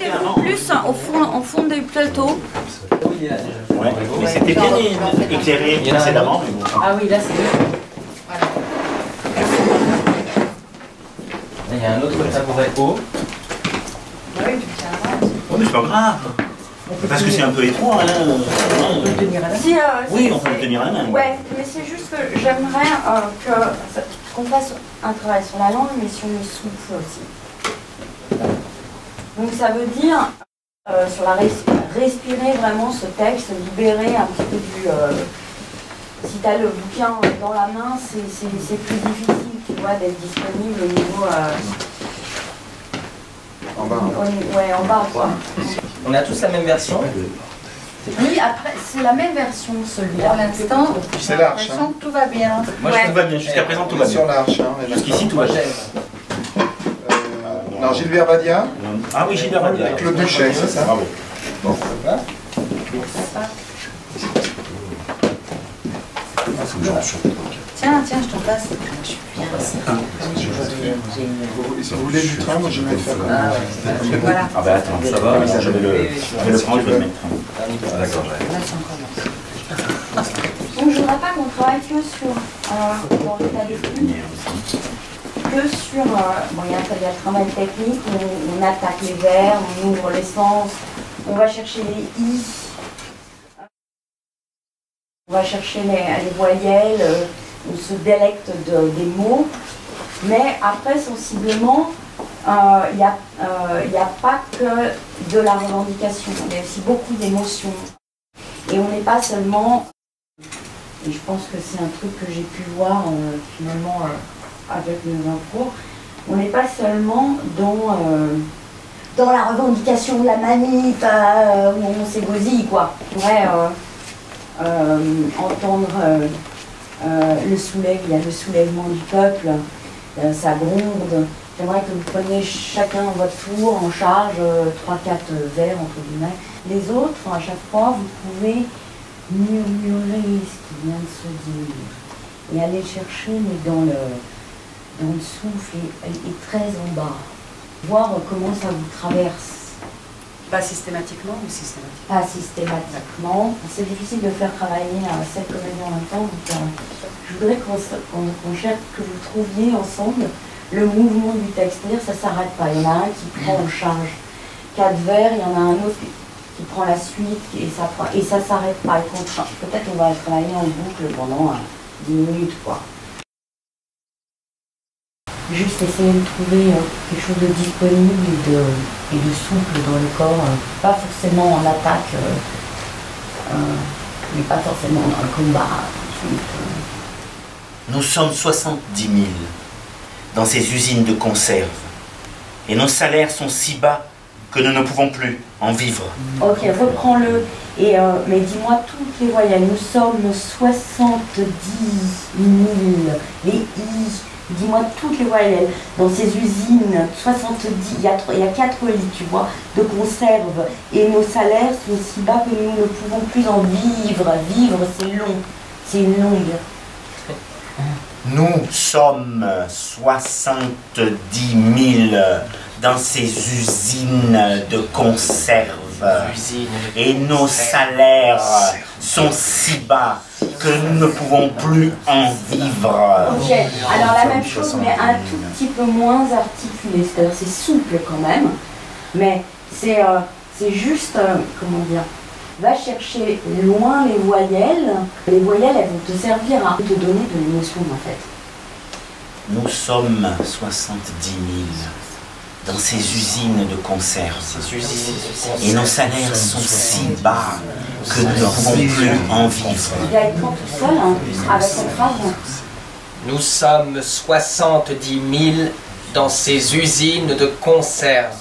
mettez-vous plus au fond des plateaux. Ouais, mais c'était bien éclairé précédemment. Ah oui, là c'est bien. Voilà. Il y a un autre tabouret haut. Oui, tu tiens là. Oh, mais c'est pas grave. Parce que c'est un peu étroit, là. On peut le tenir à la main. Oui, on peut le tenir à la main. Ouais, mais c'est juste que j'aimerais qu'on fasse un travail sur la langue, mais sur le souffle aussi. Donc ça veut dire, sur la respirer vraiment ce texte, libérer un petit peu du... si tu as le bouquin dans la main, c'est plus difficile, tu vois, d'être disponible au niveau... En bas. Ouais, en bas, quoi. On a tous la même version. Oui, après, c'est la même version, celui-là. Pour l'instant, C'est l'arche. Hein. tout va bien. Moi, tout va bien. Jusqu'à présent, tout va bien. Sur l'arche. Hein, Jusqu'ici, tout va bien. non, Gilbert Badia. Ah oui, Gilbert Badia. Claude Duchesne, c'est ça. Bravo. Bon. Tiens, je t'en passe. Je suis bien. Si vous voulez du train, moi je vais le faire. Voilà. Ah bah attends, ça va, je vais le prendre, je vais le mettre. D'accord. Là, c'est encore bon. Donc je voudrais pas qu'on travaille que sur dans l'état d'esprit, que sur bon, il y a le travail technique, on attaque les verbes, on ouvre les sens, on va chercher les i, on va chercher les voyelles, on se délecte des mots, mais après sensiblement il n'y a pas que de la revendication, il y a aussi beaucoup d'émotions. Et on n'est pas seulement, et je pense que c'est un truc que j'ai pu voir finalement avec nos impôts, on n'est pas seulement dans la revendication de la manip où on s'égosille, quoi. On pourrait entendre il y a le soulèvement du peuple, ça gronde. J'aimerais que vous preniez chacun votre tour en charge 3-4 vers entre guillemets. Les autres, à chaque fois, vous pouvez murmurer ce qui vient de se dire et aller chercher, mais dans le souffle et très en bas. Voir comment ça vous traverse. Pas systématiquement ou systématiquement? Pas systématiquement. C'est difficile de faire travailler 7 comédiens en même temps. Donc, je voudrais qu'on cherche, que vous trouviez ensemble le mouvement du texte. C'est-à-dire que ça ne s'arrête pas. Il y en a un qui prend en charge 4 vers, il y en a un autre qui prend la suite et ça ne s'arrête pas. Peut-être on va travailler en boucle pendant 10 minutes, quoi. Juste essayer de trouver quelque chose de disponible et de souple dans le corps, pas forcément en attaque, mais pas forcément dans le combat. Nous sommes 70 000 dans ces usines de conserve et nos salaires sont si bas que nous ne pouvons plus en vivre. Ok, reprends-le. Mais dis-moi toutes les voyelles. Nous sommes 70 000. Les i. Dis-moi toutes les voyelles. Dans ces usines, 70, il y a 4 lits, tu vois, de conserve. Et nos salaires sont si bas que nous ne pouvons plus en vivre. Vivre, c'est long. C'est une longue. Nous sommes 70 000 dans ces usines de conserve. Et nos salaires sont si bas que nous ne pouvons plus en vivre. Ok, alors la même chose, mais un tout petit peu moins articulé. C'est-à-dire c'est souple quand même, mais c'est juste, comment dire, va chercher loin les voyelles. Les voyelles, elles vont te servir à te donner de l'émotion en fait. Nous sommes 70 000 dans ces usines de conserve. Et nos salaires sont si bas que nous ne pouvons plus en vivre. Il va être tout seul, hein, avec son phrase. Nous sommes 70 000 dans ces usines de conserve.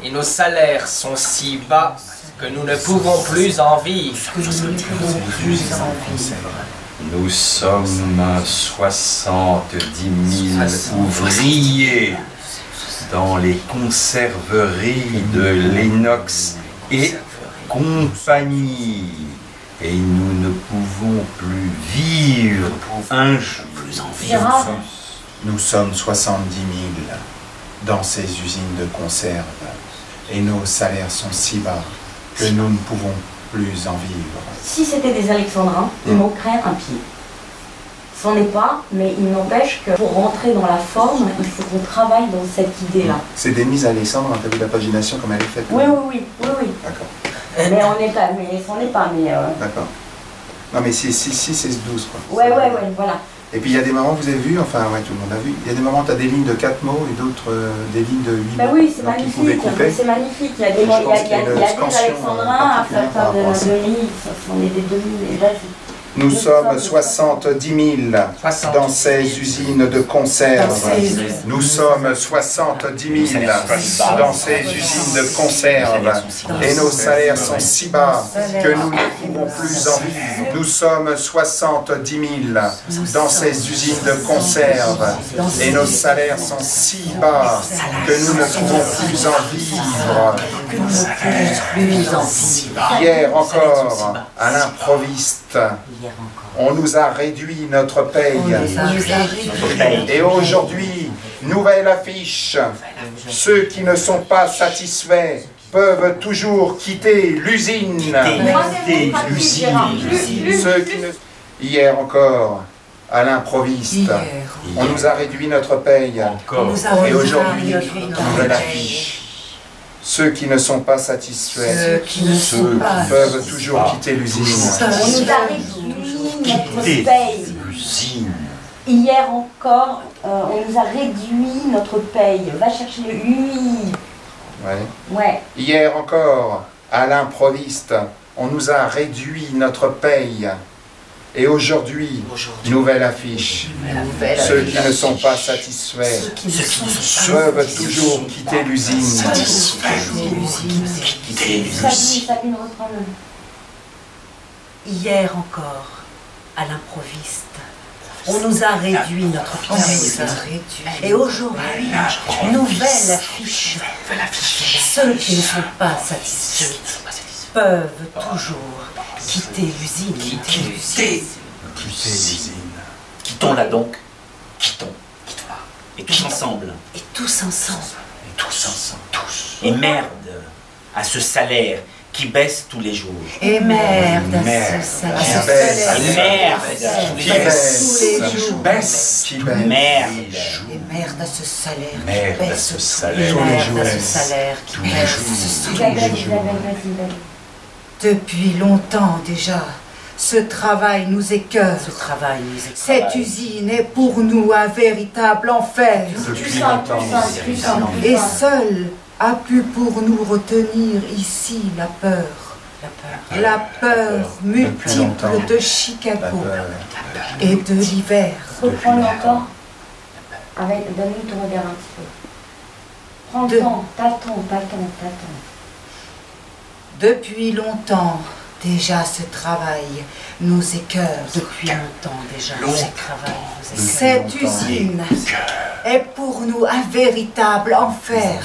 Et nos salaires sont si bas que nous ne pouvons plus en vivre. Nous sommes 70 000 ouvriers dans les conserveries de Lennox et compagnie. Et nous ne pouvons plus vivre un jour. Nous sommes 70 000 dans ces usines de conserve. Et nos salaires sont si bas que nous ne pouvons plus en vivre. Si c'était des Alexandrins, ils manqueraient un pied. Ce n'en est pas, mais il n'empêche que pour rentrer dans la forme, il faut qu'on travaille dans cette idée-là. C'est Denise Alexandre, t'as vu la pagination comme elle est faite? Oui, oui, oui, oui, oui. D'accord. Mais on n'est pas, mais c'en est pas, mais... D'accord. Non mais c'est 12 quoi. Ouais, ouais, ouais, voilà. Et puis il y a des moments, vous avez vu, enfin ouais, tout le monde a vu, il y a des moments où tu as des lignes de 4 mots et d'autres des lignes de 8 mots. Ben oui, c'est donc, il pouvait magnifique, couper. c'est magnifique. Il y a des, Je pense il y a qu'il y a une des scansion Alexandrins à faire particulière par rapport à ça. de demi, on est des demi, et vas-y. Nous sommes 70 000 dans ces usines de conserve. Nous sommes 70 000 dans ces usines de conserve. Et nos salaires sont si bas que nous ne pouvons plus en vivre. Nous sommes 70 000 dans ces usines de conserve. Et nos salaires sont si bas que nous ne pouvons plus en vivre. Hier encore, à l'improviste, on nous a réduit notre paye. Et aujourd'hui, nouvelle affiche. Ceux qui ne sont pas satisfaits peuvent toujours quitter l'usine. Ceux qui ne... Hier encore, à l'improviste, on nous a réduit notre paye. Et aujourd'hui, nouvelle affiche. Ceux qui ne sont pas satisfaits peuvent toujours quitter l'usine. On nous a réduit notre paye. Hier encore, on nous a réduit notre paye. Va chercher le oui. Ouais. Hier encore, à l'improviste, on nous a réduit notre paye. Et aujourd'hui, nouvelle affiche. Ceux qui ne sont pas satisfaits peuvent toujours quitter l'usine. Sabine, reprends-le. Hier encore, à l'improviste, on nous a réduit notre paye. Et aujourd'hui, nouvelle affiche. Ceux qui ne sont pas satisfaits peuvent toujours quitter l'usine. Quitter l'usine. Quittons-la donc. Quittons. Et tous ensemble. Et tous ensemble. Et merde à ce salaire qui baisse tous les jours. Et merde à ce salaire. Et merde Qui baisse. Merde. Et merde à ce salaire. Merde à ce salaire. Merde à ce salaire qui baisse tous les jours. Vas-y. Depuis longtemps déjà, ce travail nous écœure. Cette usine est pour nous un véritable enfer. Depuis longtemps. Et seul a pu pour nous retenir ici la peur. La peur multiple de Chicago et de l'hiver. Reprends-le encore. Donne-nous ton regard un petit peu. Prends le temps, t'attends. Depuis longtemps déjà ce travail nous écœure. Depuis longtemps déjà ce travail nous écœure. Cette usine est pour nous un véritable enfer.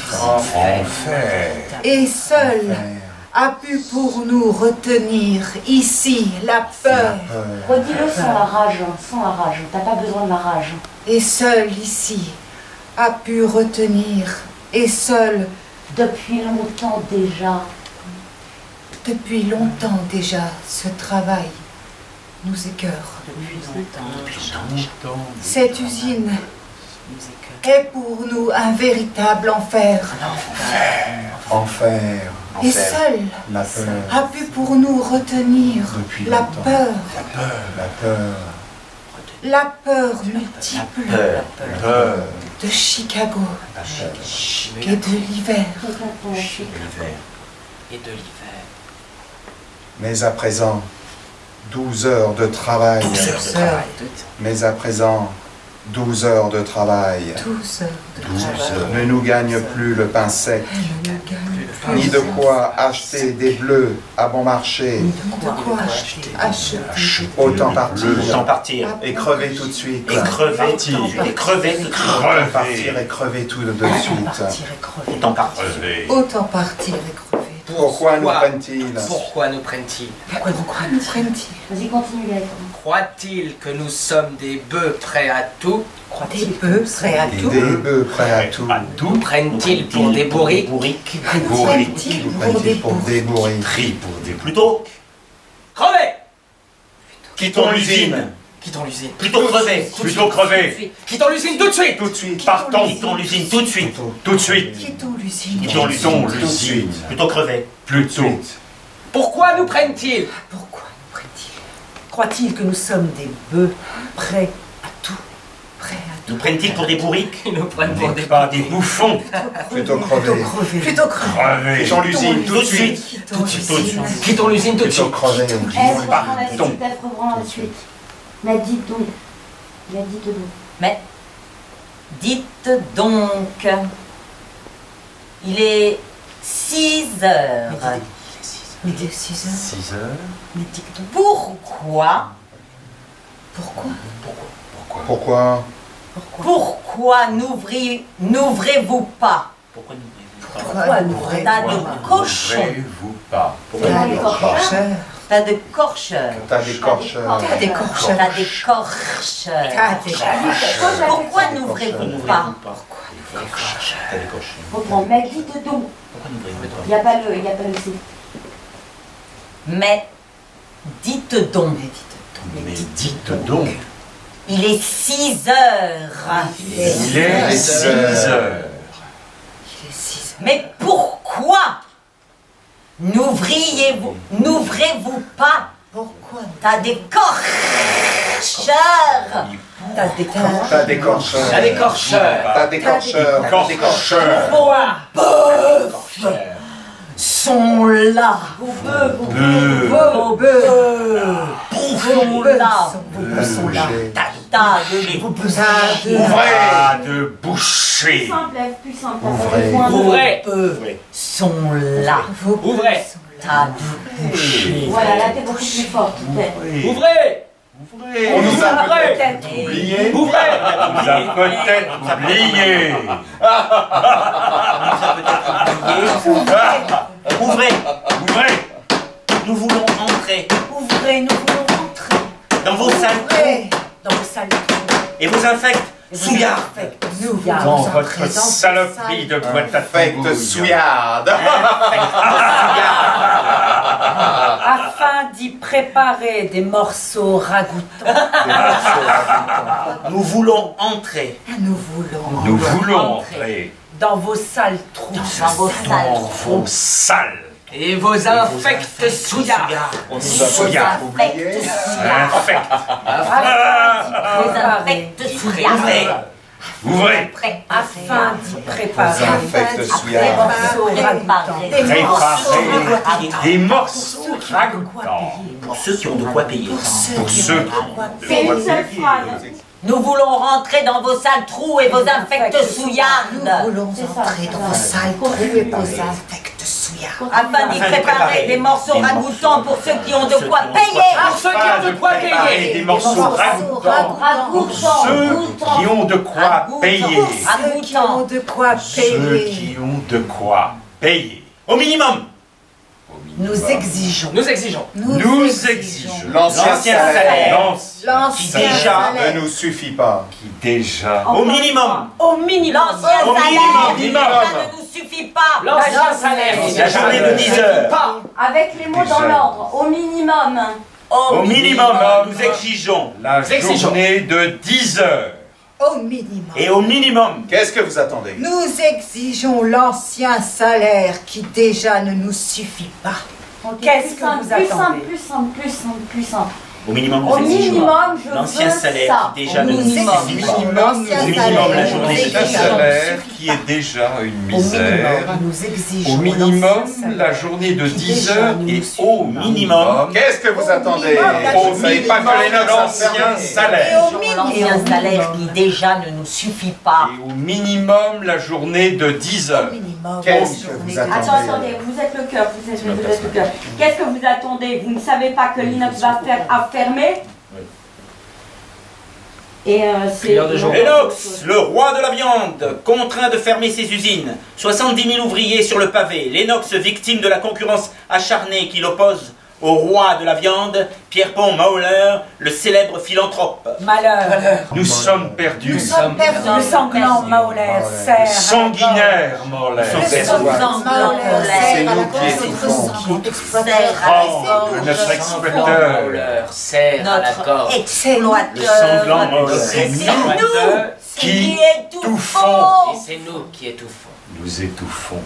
Et seul a pu pour nous retenir ici la peur. Redis-le sans la rage, t'as pas besoin de la rage. Et seul ici a pu retenir, et seul Depuis longtemps déjà. Depuis longtemps déjà, ce travail nous écœure. Cette usine est pour nous un véritable enfer. Enfer. Et seul La peur. a pu pour nous retenir Depuis la longtemps. peur. La peur. La peur multiple de Chicago et de l'hiver. Mais à présent, 12 heures de travail. Mais à présent, 12 heures de travail 12 heures ne nous gagne plus le pain sec, ni de quoi acheter des bleus à bon marché. de quoi acheter. Autant partir Autant partir. et crever tout de suite. Et crever. Et crever tout de suite. Autant partir et crever tout de suite. Autant partir. Autant partir et crever. Pourquoi nous prennent-ils? Pourquoi nous prennent-ils? Pourquoi nous prennent-ils? Vas-y, continue, Gaëtan. croit-il que nous sommes des bœufs prêts à tout? Des bœufs prêts à tout. Des bœufs prêts à tout. Nous prennent-ils pour des bourriques? Prennent-ils pour des bourriques? Pris pour des Plutôt, Crevez! quittons l'usine. Quittons l'usine. Plutôt crever. Plutôt crever. Quittons l'usine tout de suite! Tout de suite. Partons. Quittons l'usine tout de suite. Tout de suite. Quittons l'usine. Quittons Quittons l'usine. l'usine. Plutôt crever. Plutôt. Pourquoi nous prennent-ils? Pourquoi nous prennent-ils? Croient-ils que nous sommes des bœufs prêts à tout? Prêts à tout. Nous prennent-ils pour des bourriques? Ils nous prennent pour des Pas des bouffons. Plutôt crever. Plutôt crever. Crever. Quittons l'usine tout de suite. Quittons l'usine. Quittons l'usine tout de Plutôt suite. crever. Elle reprend la Partons. suite, elle reprend la suite. Mais dites donc. Mais dites donc. Mais dites donc, il est 6 heures. Midi 6 heures. 6 heures. Mais dites donc. Pourquoi Pourquoi? Pourquoi n'ouvrez-vous pas? Pourquoi nous Pourquoi n'ouvrez-vous pas? Tas de cochons. Ouvrez-vous pas. T'as des corcheurs. Tas de corcheurs. T'as des corcheurs. Tas des corcheurs. Tas des corcheurs. Pourquoi n'ouvrez-vous pas? Reprends. Mais dites donc. Il n'y a pas le C. Mais dites donc. Mais dites donc. Il est 6 heures. Il est 6 heures. Mais pourquoi n'ouvrez-vous pas? Pourquoi? T'as des corcheurs. T'as des corcheurs. T'as des corcheurs. T'as des corcheurs. T'as des corcheurs. Vos bœufs sont là. Vos bœufs sont là. Tas de Pas de boucher. Plus simple, Ève, plus simple. Ouvrez. Ouvrez! bœufs sont là. Ouvrez! Tas de bouchers. Voilà, là t'es beaucoup plus forte. Ouvrez! On nous a peut-être Et- oublié. Ouvrez! On vous a peut-être oublié. Ouvrez. Ouvrez. Nous voulons entrer Ouvrez, nous voulons rentrer. dans vos salles Ouvrez dans vos salles. et vous infectes souillards. Nous Dans votre saloperie de boîte à Infecte tambouille. souillarde. afin d'y préparer des morceaux ragoûtants. Nous voulons entrer Nous voulons Nous voulons entrer dans vos sales trous. dans vos dans vos salles. Et vos infects souillards! On nous a peut-être oublié. Infectes. Vos infects souillards. Ouvrez. afin d'y préparer Infecte des souillarde. morceaux ragoûtants. Préparez des morceaux ragoûtants. pour ceux qui ont de quoi payer. Pour ceux C'est une seule phrase. Nous voulons rentrer dans vos sales trous et vos infects souillardes. Nous voulons C'est ça, entrer c'est dans ça. vos salles trous et vos infects souillards. Afin d'y préparer des morceaux ragoûtants pour ceux qui ont de quoi payer. Pour ceux qui ont de quoi payer! des morceaux ragoûtants. Ragoûtant. Ceux qui ont de quoi payer. Ceux qui ont de quoi Ceux payer. qui ont de quoi payer. Au minimum, Nous exigeons. Nous exigeons. Nous exigeons L'ancien salaire L'ancien déjà salaire. ne nous suffit pas. qui déjà au minimum, Au minimum. L'ancien Au salaire minimum. ça ne nous suffit pas. L'ancien salaire! la journée de 10 heures. Pas! Avec les mots dans l'ordre. Au minimum. Au minimum, nous exigeons. la exigeons. journée de 10 heures. Au minimum. Et au minimum, Qu'est-ce que vous attendez? Nous exigeons l'ancien salaire qui déjà ne nous suffit pas. Qu'est-ce Plus que simple, vous plus attendez? simple, plus simple, plus simple, plus simple. au minimum, Au nous exigeons. minimum, je L'ancien veux salaire ça. qui déjà ne nous Minimum. suffit pas. L'ancien Au minimum, salaire. la journée de Un 10 heures. salaire qui est déjà une Au misère. minimum, nous exigeons. Au minimum, l'ancien la salaire journée de qui 10 déjà heures ne nous et suffit au pas. minimum, Qu'est-ce que vous attendez? minimum, la Vous ne savez pas que les notes sont l'ancien fermées. salaire. L'ancien salaire qui déjà ne nous suffit pas. Et au minimum, la journée de 10 Au heures. minimum. Qu'est-ce que vous Attends, attendez? attendez, vous êtes le cœur, vous êtes le cœur. Qu'est-ce que vous attendez? Vous ne savez pas que l'inox va faire à fermer? Et c'est... Prière de jour. Lennox, le roi de la viande, contraint de fermer ses usines. 70 000 ouvriers sur le pavé. Lennox, victime de la concurrence acharnée qui l'oppose au roi de la viande, Pierpont Mauler, le célèbre philanthrope. Malheur. Nous sommes perdus. Nous sommes perdus. Le sanglant Mauler sert. Sanguinaire, Morlaix. Le sanglant C'est nous qui étouffons. Oh, notre exploiteur. Mauler sert à la gorge. Le sanglant Mauler. C'est Nous qui étouffons. Et c'est nous qui étouffons. Nous étouffons.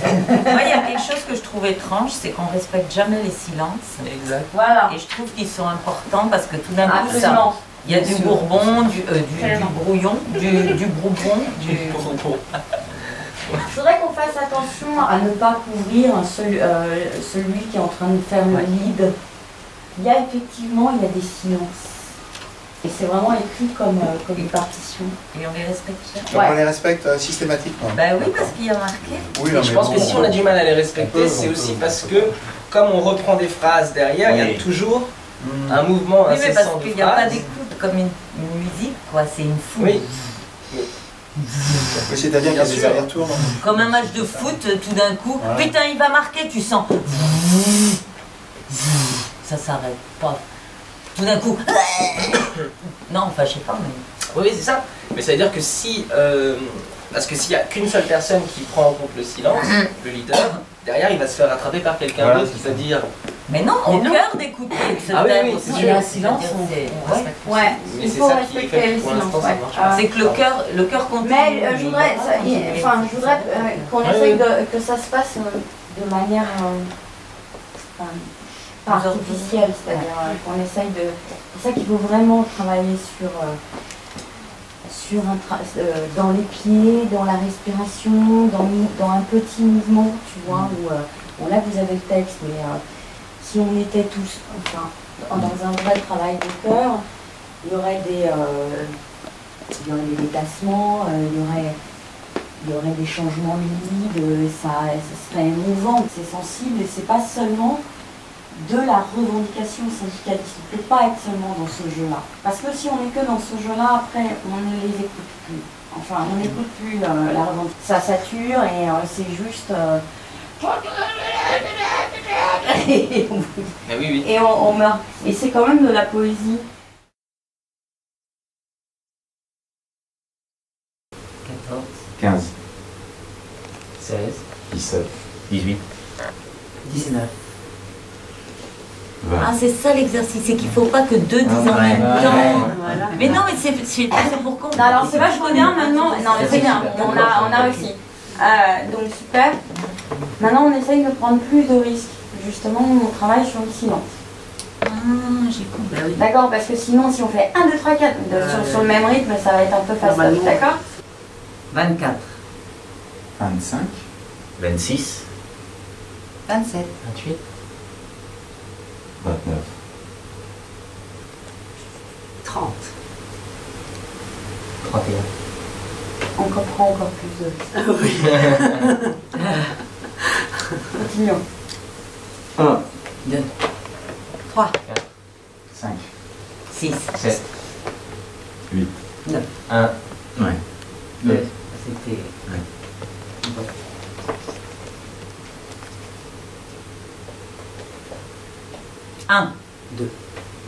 Moi, il y a quelque chose que je trouve étrange, c'est qu'on respecte jamais les silences. Exact. Voilà. Et je trouve qu'ils sont importants parce que tout d'un coup, ça, Absolument. il y a du bourbon, du brouillon, du brouillon, du... Je voudrais qu'on fasse attention à ne pas couvrir celui qui est en train de faire le lead. Il y a effectivement des silences. Et c'est vraiment écrit comme une partition. Et on les respecte bien. Donc on les respecte systématiquement. Ben oui, parce qu'il y a marqué. Oui, Je pense que si on a du mal à les respecter, c'est aussi parce que, comme on reprend des phrases derrière, il y a toujours un mouvement Oui, mais parce incessant de qu'il n'y a pas phrases. d'écoute comme une musique, quoi. C'est une foule. Oui. Oui, c'est-à-dire qu'il y a des allers-retours. Comme un match de foot, tout d'un coup, putain, il va marquer, tu sens. Ça s'arrête pas. Tout d'un coup. Non, enfin, je sais pas, mais. Oui, c'est ça. Mais ça veut dire que si. Parce que s'il n'y a qu'une seule personne qui prend en compte le silence, le leader, derrière il va se faire rattraper par quelqu'un d'autre qui va dire. Mais non, au cœur d'écouter. Ah oui, oui, c'est il sûr. y a un silence, on respecte. Ouais, Mais il c'est faut ça qui fait respecter que les pour l'instant silences. ça Ouais. marche pas. C'est que le cœur continue. Mais je voudrais, qu'on essaye que ça se passe de manière pas artificielle, c'est-à-dire qu'on essaye de. C'est ça qu'il faut vraiment travailler dans les pieds, dans la respiration, dans un petit mouvement, tu vois, où là vous avez le texte, mais si on était tous, enfin, dans un vrai travail de cœur, il y aurait des déplacements, il y aurait des changements lumides, ça serait émouvant, c'est sensible et c'est pas seulement de la revendication syndicaliste. Il ne peut pas être seulement dans ce jeu-là. Parce que si on n'est que dans ce jeu-là, après, on ne les écoute plus. Enfin, on n'écoute plus la revendication. Ça sature et c'est juste... Mais oui, oui. Et on meurt. Et c'est quand même de la poésie. 14, 15, 16, 17, 18, 19. 20. Ah, c'est ça l'exercice, c'est qu'il ne faut pas que deux disent en même temps. Mais non, mais c'est pour qu'on. Non, alors c'est vachement bien maintenant. Non, mais c'est bien. On a réussi. Donc super. Maintenant, on essaye de prendre plus de risques. Justement, on travaille sur le silence. Ah, j'ai compris. Bah oui. D'accord, parce que sinon, si on fait 1, 2, 3, 4 sur le même rythme, ça va être un peu fastoche. D'accord? 24, 25, 26, 27. 28, 29, 30. 31. On comprend encore plus de risques. Continuons. 1, 2, 3. 5, 6, 7, 8, 9. 1, ouais. 2. C'était. Ouais. Un, 2,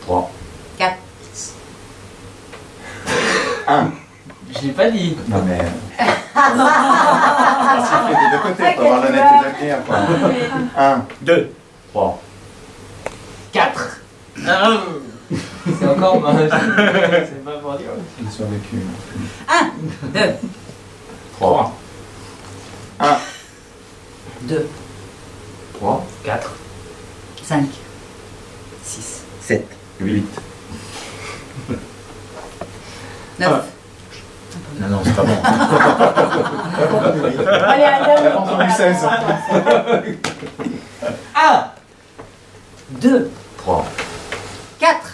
3, 4. 1. Je l'ai pas dit. Non mais... Ça fait des deux côtés, pour avoir l'honnêteté de le dire. 1, 2, 3, 4. C'est encore moche. C'est pas pour dire. j'ai survécu. 1, 2, 3, 1, 2, 3, 4. 5, 6, 7, 8. 9. Non, non, c'est pas bon. Allez, un dernier. T'as entendu 16. 1, 2, 3, 4.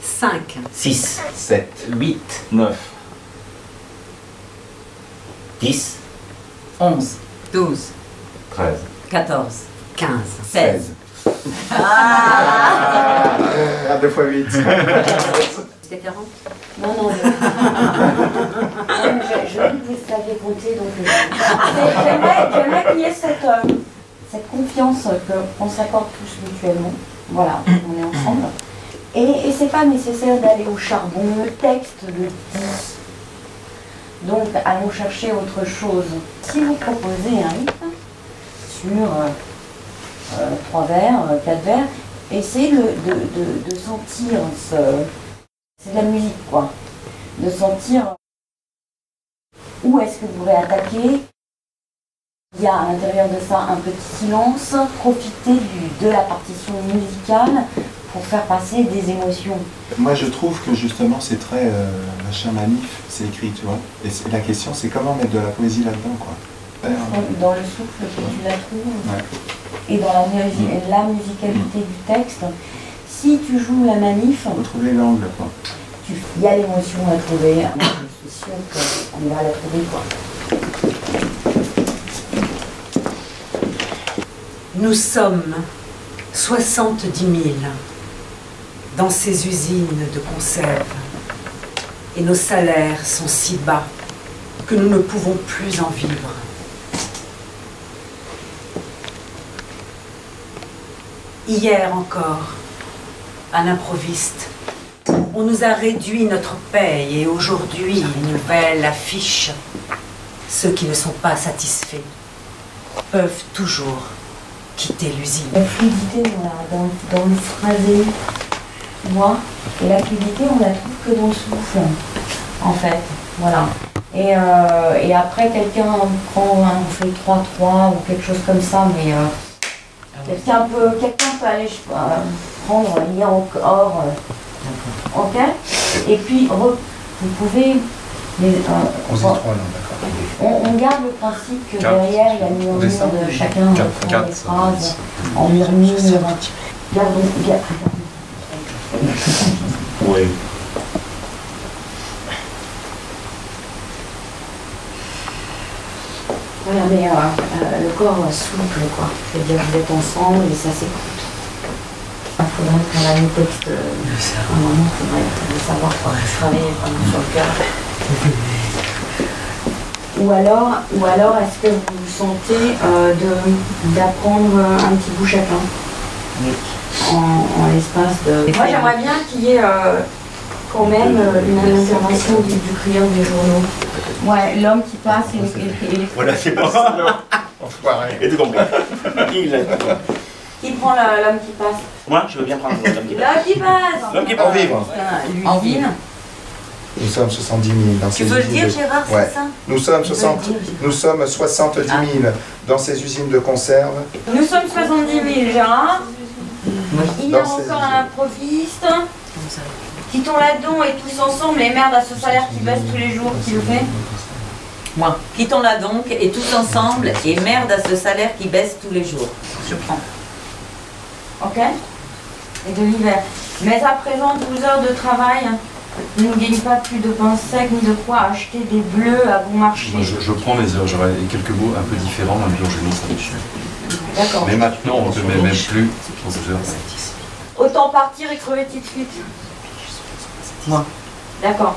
5. 6, 7, 8, 9. 10, 11, 12. 13, 14, 15. 16. Ah, 2 fois 8. C'était 40. Non, non, je dis que vous saviez compter, donc j'aimerais qu'il y ait cette cette confiance qu'on s'accorde tous mutuellement. Voilà, on est ensemble. Et c'est pas nécessaire d'aller au charbon. Le texte le dit. Donc, allons chercher autre chose. Si vous proposez un rythme sur 3 vers, 4 vers, essayez de sentir c'est de la musique, quoi. De sentir où est-ce que vous voulez attaquer. Il y a à l'intérieur de ça un petit silence. Profitez de la partition musicale pour faire passer des émotions. Moi, je trouve que justement, c'est très machin manif, c'est écrit, tu vois. Et la question, c'est comment mettre de la poésie là-dedans, quoi. Dans le souffle que tu la trouves, ouais. Et dans la musicalité du texte, si tu joues la manif, faut trouver l'angle, quoi. Il y a l'émotion à trouver. Je suis sûre qu'on va la trouver, quoi. Nous sommes 70 000 dans ces usines de conserve et nos salaires sont si bas que nous ne pouvons plus en vivre. Hier encore, à l'improviste, on nous a réduit notre paye et aujourd'hui, une nouvelle affiche. Ceux qui ne sont pas satisfaits peuvent toujours quitter l'usine. La fluidité dans le phrasé, tu vois, et la fluidité, on la trouve que dans le souffle, en fait, voilà. Et après, quelqu'un on fait 3-3 ou quelque chose comme ça, mais quelqu'un peut aller prendre, lire encore, ok. Et puis, vous pouvez... On garde le principe que derrière, il y a le murmure de chacun prend des phrases en murmure. Gardons. Oui. Voilà, mais le corps souple, quoi. C'est-à-dire que vous êtes ensemble et ça s'écoute. Il faudrait qu'on a le texte. À un moment, il faudrait savoir quoi. Travailler vraiment sur le cœur. Ou alors est-ce que vous vous sentez d'apprendre un petit bout chacun en l'espace de... Moi j'aimerais bien qu'il y ait quand même une intervention du crieur des journaux. Ouais, l'homme qui passe et les... Voilà, c'est pas ça. Enfoiré. Et tout compris. Qui prend l'homme qui passe? Moi, je veux bien prendre l'homme qui passe. L'homme qui passe. L'homme qui passe. En vivre. L'usine. Nous sommes 70 000 dans ces usines. Tu veux le dire, Gérard, ouais. c'est ça? Nous sommes 70 000 dans ces usines de conserve. Nous sommes 70 000, Gérard. Il y a encore un improviste. Quittons là-dedans et tous ensemble et merde à ce salaire qui baisse tous les jours, qui le fait? Moi. Quittons-la donc et tous ensemble et merde à ce salaire qui baisse tous les jours. Je prends. Ok? Et de l'hiver. Mais à présent, 12 heures de travail, ne nous gagne pas plus de pain sec ni de quoi acheter des bleus à bon marché. Moi, je prends mes heures, j'aurais quelques mots un peu différents, même jour je ça me D'accord. Mais maintenant, on ne met même plus aux heures. Autant partir et crever tout de suite. Moi. D'accord.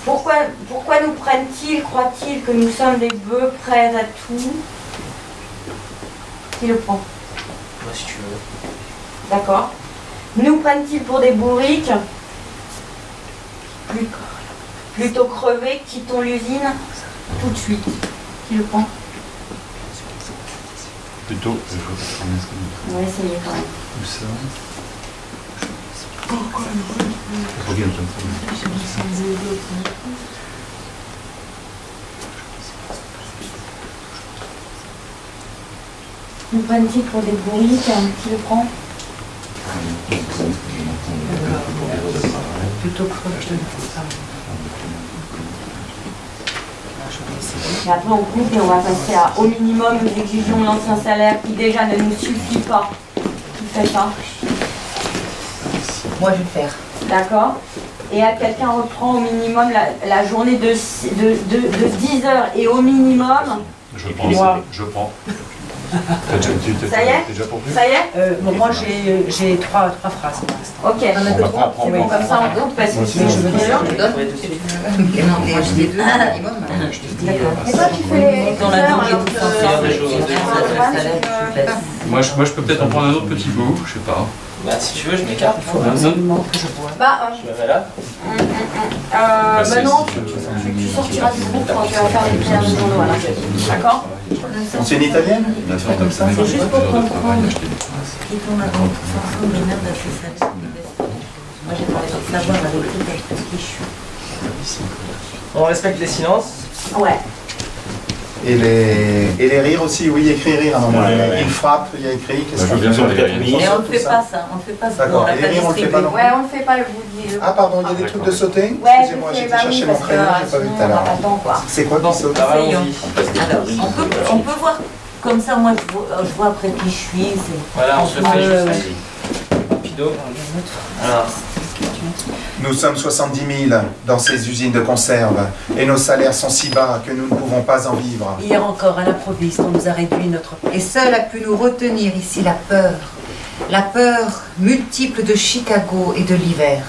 Pourquoi nous prennent-ils, croient-ils que nous sommes des bœufs prêts à tout? Qui le prend? Moi, si tu veux. D'accord. Nous prennent-ils pour des bourriques? Plutôt crever, quittons l'usine tout de suite. Qui le prend? Plutôt, je On va essayer quand même. Où ça? Reviens comme ça. Nous prennent-ils pour des bourriques? Qui le prend? Plutôt crever. Et après on coupe et on va passer à au minimum nous exigeons l'ancien salaire qui déjà ne nous suffit pas. Qui fait ça? Moi, je vais le faire. D'accord. Et à quelqu'un reprend au minimum la journée de 10 heures et au minimum. Je prends. Moi. Je prends. Ça y est? Déjà pour plus? Ça y est? Bon, moi j'ai trois phrases pour l'instant. Ok. On va pas apprendre. C'est bon, comme ça on coupe parce que aussi, je je veux veux dire. Je donne. D'accord. Et toi tu fais les Dans la heures langue et alors tout que... ça. Moi, je peux peut-être en prendre un autre petit bout, je sais pas. Bah, si tu veux, je m'écarte. Il faut absolument que je bois. Je me mets là. Non, tu sortiras du groupe quand tu vas faire les pierres de journaux à la fête. D'accord? C'est une italienne? C'est juste pour comprendre qui tombe à 30% de merde à ce salaire. Moi j'ai parlé de savoir avec qui je suis. On respecte les silences. Ouais. Et les rires aussi, oui, écrit rire à un moment. Il frappe, il y a écrit, qu'est-ce Je veux bien sûr les rires. Mais on ne fait pas ça, on ne fait pas ça. D'accord, et les rires, on le fait pas non plus. Ouais, on le fait pas le bout. Ah pardon, il y a des trucs de sauter? Ouais, Excusez-moi, j'étais chercher mon crayon, j'ai pas vu tout à l'heure. C'est quoi qui saute? Alors, on peut voir comme ça, moi je vois après qui je suis. Voilà, on se fait juste rapido. Alors. Nous sommes 70 000 dans ces usines de conserve et nos salaires sont si bas que nous ne pouvons pas en vivre. Hier encore, à l'improviste, on nous a réduit notre... Et seul a pu nous retenir ici la peur multiple de Chicago et de l'hiver.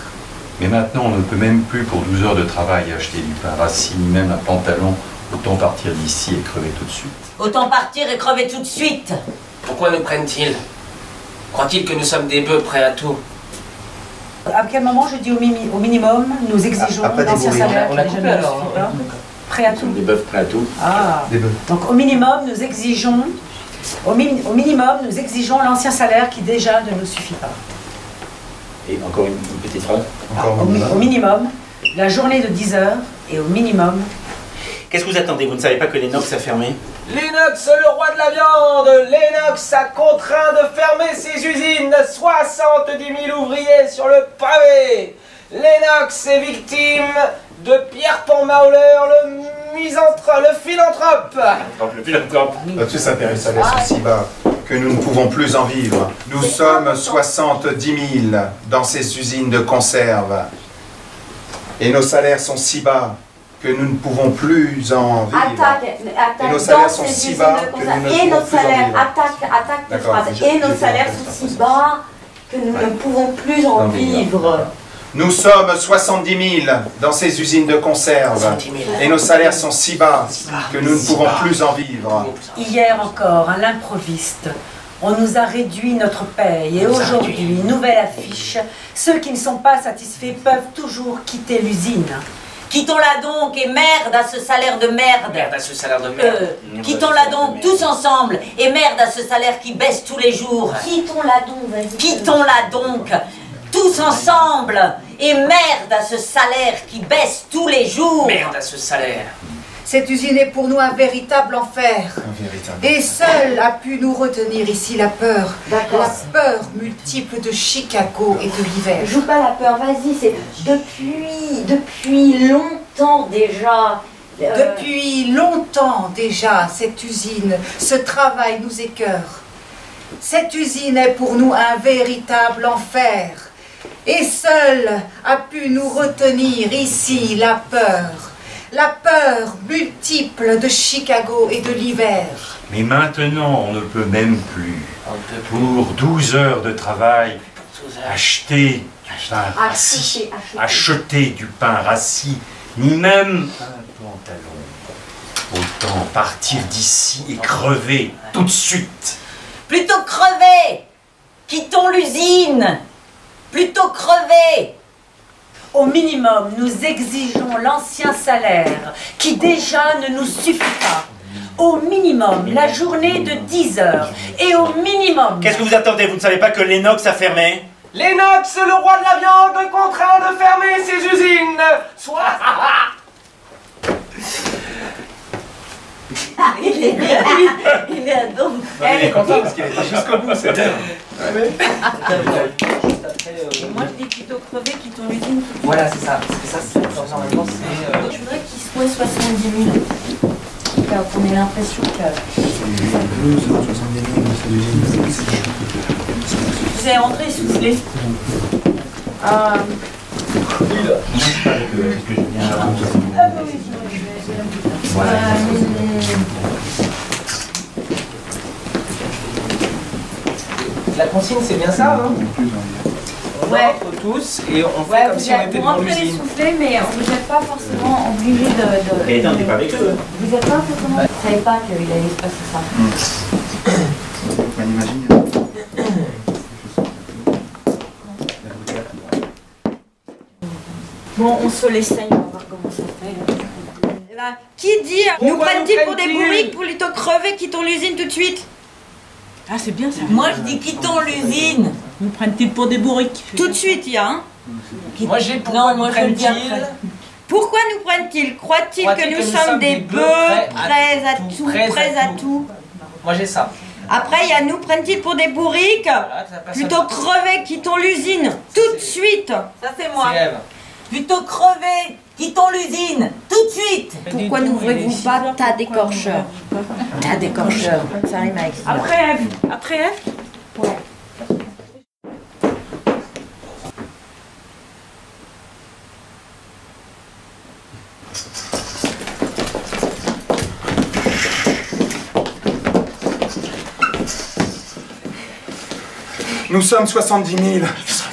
Mais maintenant, on ne peut même plus pour 12 heures de travail acheter du pain rassis, ni même un pantalon. Autant partir d'ici et crever tout de suite. Autant partir et crever tout de suite. Pourquoi nous prennent-ils? Croient-ils que nous sommes des bœufs prêts à tout? À quel moment je dis au minimum, nous exigeons l'ancien salaire on a coupé alors. Prêt à tout. Des bœufs prêts à tout. Ah. Des bœufs. Donc au minimum, nous exigeons, au minimum, nous exigeons l'ancien salaire qui déjà ne nous suffit pas. Et encore une petite phrase. Encore Au minimum, la journée de 10 heures et au minimum. Qu'est-ce que vous attendez? Vous ne savez pas que l'Enox a fermé? L'Inox, le roi de la viande! L'Inox a contraint de fermer ses usines, 70 000 ouvriers sur le pavé! L'Inox est victime de Pierre Mauler, le philanthrope! Le philanthrope. Là-dessus, ça fait un salaire si bas que nous ne pouvons plus en vivre. Nous sommes 70 000 dans ces usines de conserve et nos salaires sont si bas que nous ne pouvons plus en vivre. Attaque et nos salaires sont si bas que nous ne et pouvons nos plus en salaires, vivre. attaque tes D'accord, phrases. Et nos salaires sont si bas que nous ne pouvons plus en vivre. Nous sommes 70 000 dans ces usines de conserve et nos salaires sont si bas que nous ne pouvons plus en vivre. Hier encore, à l'improviste, on nous a réduit notre paye et aujourd'hui, nouvelle affiche, ceux qui ne sont pas satisfaits peuvent toujours quitter l'usine. Quittons-la donc et merde à ce salaire de merde. Merde à ce salaire de merde. Quittons-la donc tous ensemble et merde à ce salaire qui baisse tous les jours. Quittons-la donc, vas-y. Quittons-la donc tous ensemble et merde à ce salaire qui baisse tous les jours. Merde à ce salaire. Cette usine est pour nous un véritable enfer. Et seul a pu nous retenir ici la peur multiple de Chicago et de l'hiver. Joue pas la peur, vas-y, c'est depuis longtemps déjà. Depuis longtemps déjà, cette usine, ce travail nous écœure. Cette usine est pour nous un véritable enfer. Et seul a pu nous retenir ici la peur multiple de Chicago et de l'hiver. Mais maintenant, on ne peut même plus, pour 12 heures de travail, acheter du pain rassis, acheter du pain rassis, ni même un pantalon. Autant partir d'ici et crever tout de suite. Plutôt crever. Quittons l'usine. Plutôt crever. Au minimum, nous exigeons l'ancien salaire qui déjà ne nous suffit pas. Au minimum, la journée de 10 heures. Et au minimum... Qu'est-ce que vous attendez? Vous ne savez pas que l'Enox a fermé? L'Inox, le roi de la viande, contraint de fermer ses usines. Il est à donc. Elle est contente parce qu'il était jusqu'au bout, c'est bien. Et moi je dis plutôt crever, quittons l'usine. Voilà, c'est ça. Parce que ça, normalement, c'est... Je voudrais qu'il soit 70 000. Qu'on ait l'impression que... Vous allez rentrer souffler. La consigne, c'est bien ça, hein? On entre tous et on fait comme si on était dans l'usine. Souffler, mais vous n'êtes pas forcément obligé de... Et non, on n'est pas avec eux. Vous n'êtes pas forcément... Vous ne savez pas qu'il allait se passer ça. On imagine. Bon, on se l'essaye, on va voir comment ça fait. Là, qui dit nous prennent-ils pour des bourriques pour plutôt crever, quittons l'usine tout de suite? Ah, c'est bien ça. Moi, je dis quittons l'usine. Nous prennent-ils pour des bourriques? Tout de suite, il y a, hein? Moi, j'ai pourquoi nous prennent-ils? Pourquoi nous prennent-ils? Croient-ils que nous sommes des bœufs prêts à tout, prêts à tout? Moi, j'ai ça. Après, il y a nous prennent-ils pour des bourriques? Plutôt crever, quittons l'usine tout de suite. Ça, c'est moi. C'est Ève. Plutôt crever, quittons l'usine, tout de suite. Pourquoi n'ouvrez-vous pas tas d'écorcheurs? Tas d'écorcheurs, ça rime avec ça. Après Ève. Après Ève? Ouais. Nous sommes 70 000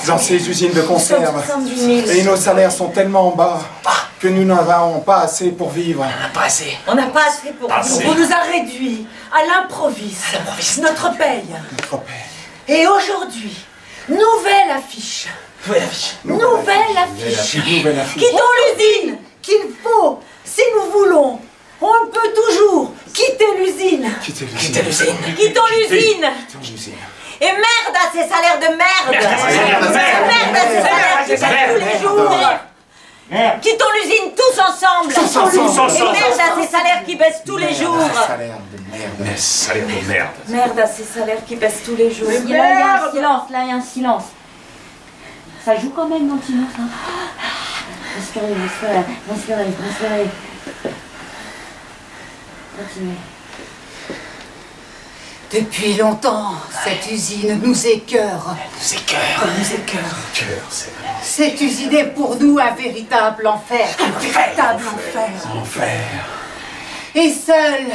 dans ces usines de conserve. 70 000. Et nos salaires sont tellement bas que nous n'avons pas assez pour vivre. On n'a pas assez. On n'a pas assez pour Assez. vous. On nous a réduits à l'improviste, notre paye. Et aujourd'hui, nouvelle affiche. Nouvelle affiche. Nouvelle affiche. Quittons l'usine qu'il faut, si nous voulons. On peut toujours quitter l'usine. Quittez l'usine. Quittons l'usine. Quittons l'usine. Et merde à ces salaires de merde. Merde à ces salaires de merde. Merde à ces salaires qui baissent tous les jours. Quittons l'usine tous ensemble. Tous ensemble. Et merde à ces salaires qui baissent tous les jours. Salaire de merde. Mais salaire de merde. Merde à ces salaires qui baissent tous les jours. Mais Là, il y a un silence, là, il y a un silence. Ça joue quand même dans le silence, hein. Respirez, respirez. Continuez. Depuis longtemps, cette usine nous écœure. Cette usine est pour nous un véritable enfer. Un véritable enfer. Et seul,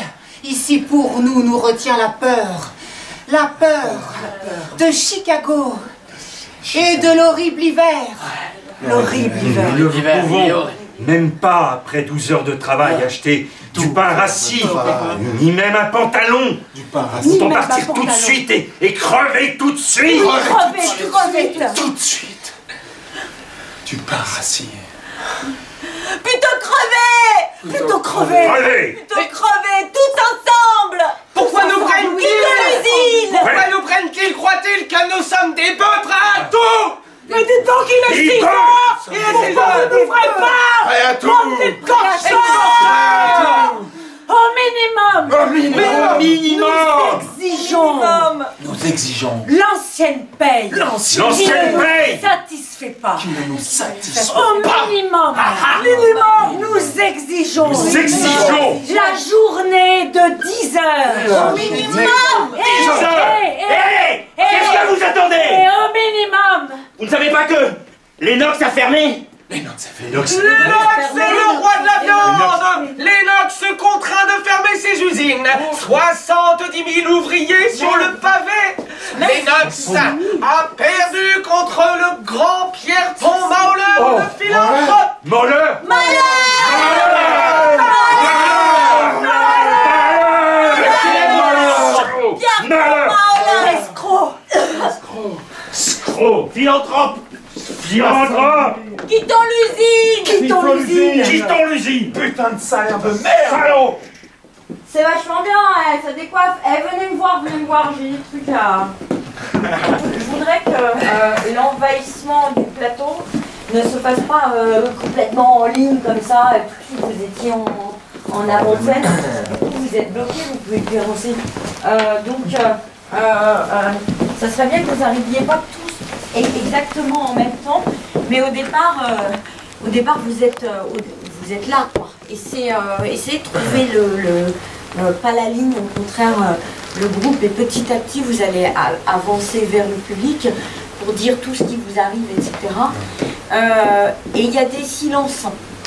ici pour nous, nous retient la peur. La peur de Chicago et de l'horrible hiver. L'horrible hiver. Nous ne pouvons même pas, après 12 heures de travail, acheter du pain rassis, ni même un pantalon. Nous devons partir tout de suite et crever tout de suite. Tout de suite. Du pain rassis. Plutôt crever. Allez. Plutôt crever tous ensemble. Pourquoi nous prennent-ils? Quittons l'usine. Pourquoi nous prennent-ils? Croient-ils que nous sommes des bœufs prêts à tout? Mais dites donc, il est 6 heures. Pourquoi vous n'ouvrez pas? Prêt à tout. Au minimum. Nous exigeons. L'ancienne paye. L'ancienne paye. Satisfait pas. Qui ne nous satisfait Au minimum, nous exigeons Nous exigeons. la journée de 10 heures. Au minimum. Qu'est-ce que vous attendez? Et au minimum. Vous ne savez pas que l'Enox a fermé? L'Enox, c'est le roi de la viande. L'Enox se contraint de fermer ses usines. 70 000 ouvriers sur le pavé. L'Enox a perdu contre le grand Pierre-Pont Mauler, le philanthrope. Mauler. Escroc. Philanthrope. Quittons l'usine. Putain de salaire de merde. Salaud. C'est vachement bien, ça décoiffe. Venez me voir, j'ai des trucs à... Je voudrais que l'envahissement du plateau ne se fasse pas complètement en ligne comme ça. Tout de suite, vous étiez en avant-scène. Du coup, vous êtes bloqués, vous pouvez plus avancer. Ça serait bien que vous n'arriviez pas tous exactement en même temps. Mais au départ vous êtes là, quoi. Essayez de trouver pas la ligne, au contraire le groupe, et petit à petit vous allez avancer vers le public pour dire tout ce qui vous arrive, etc. Et il y a des silences.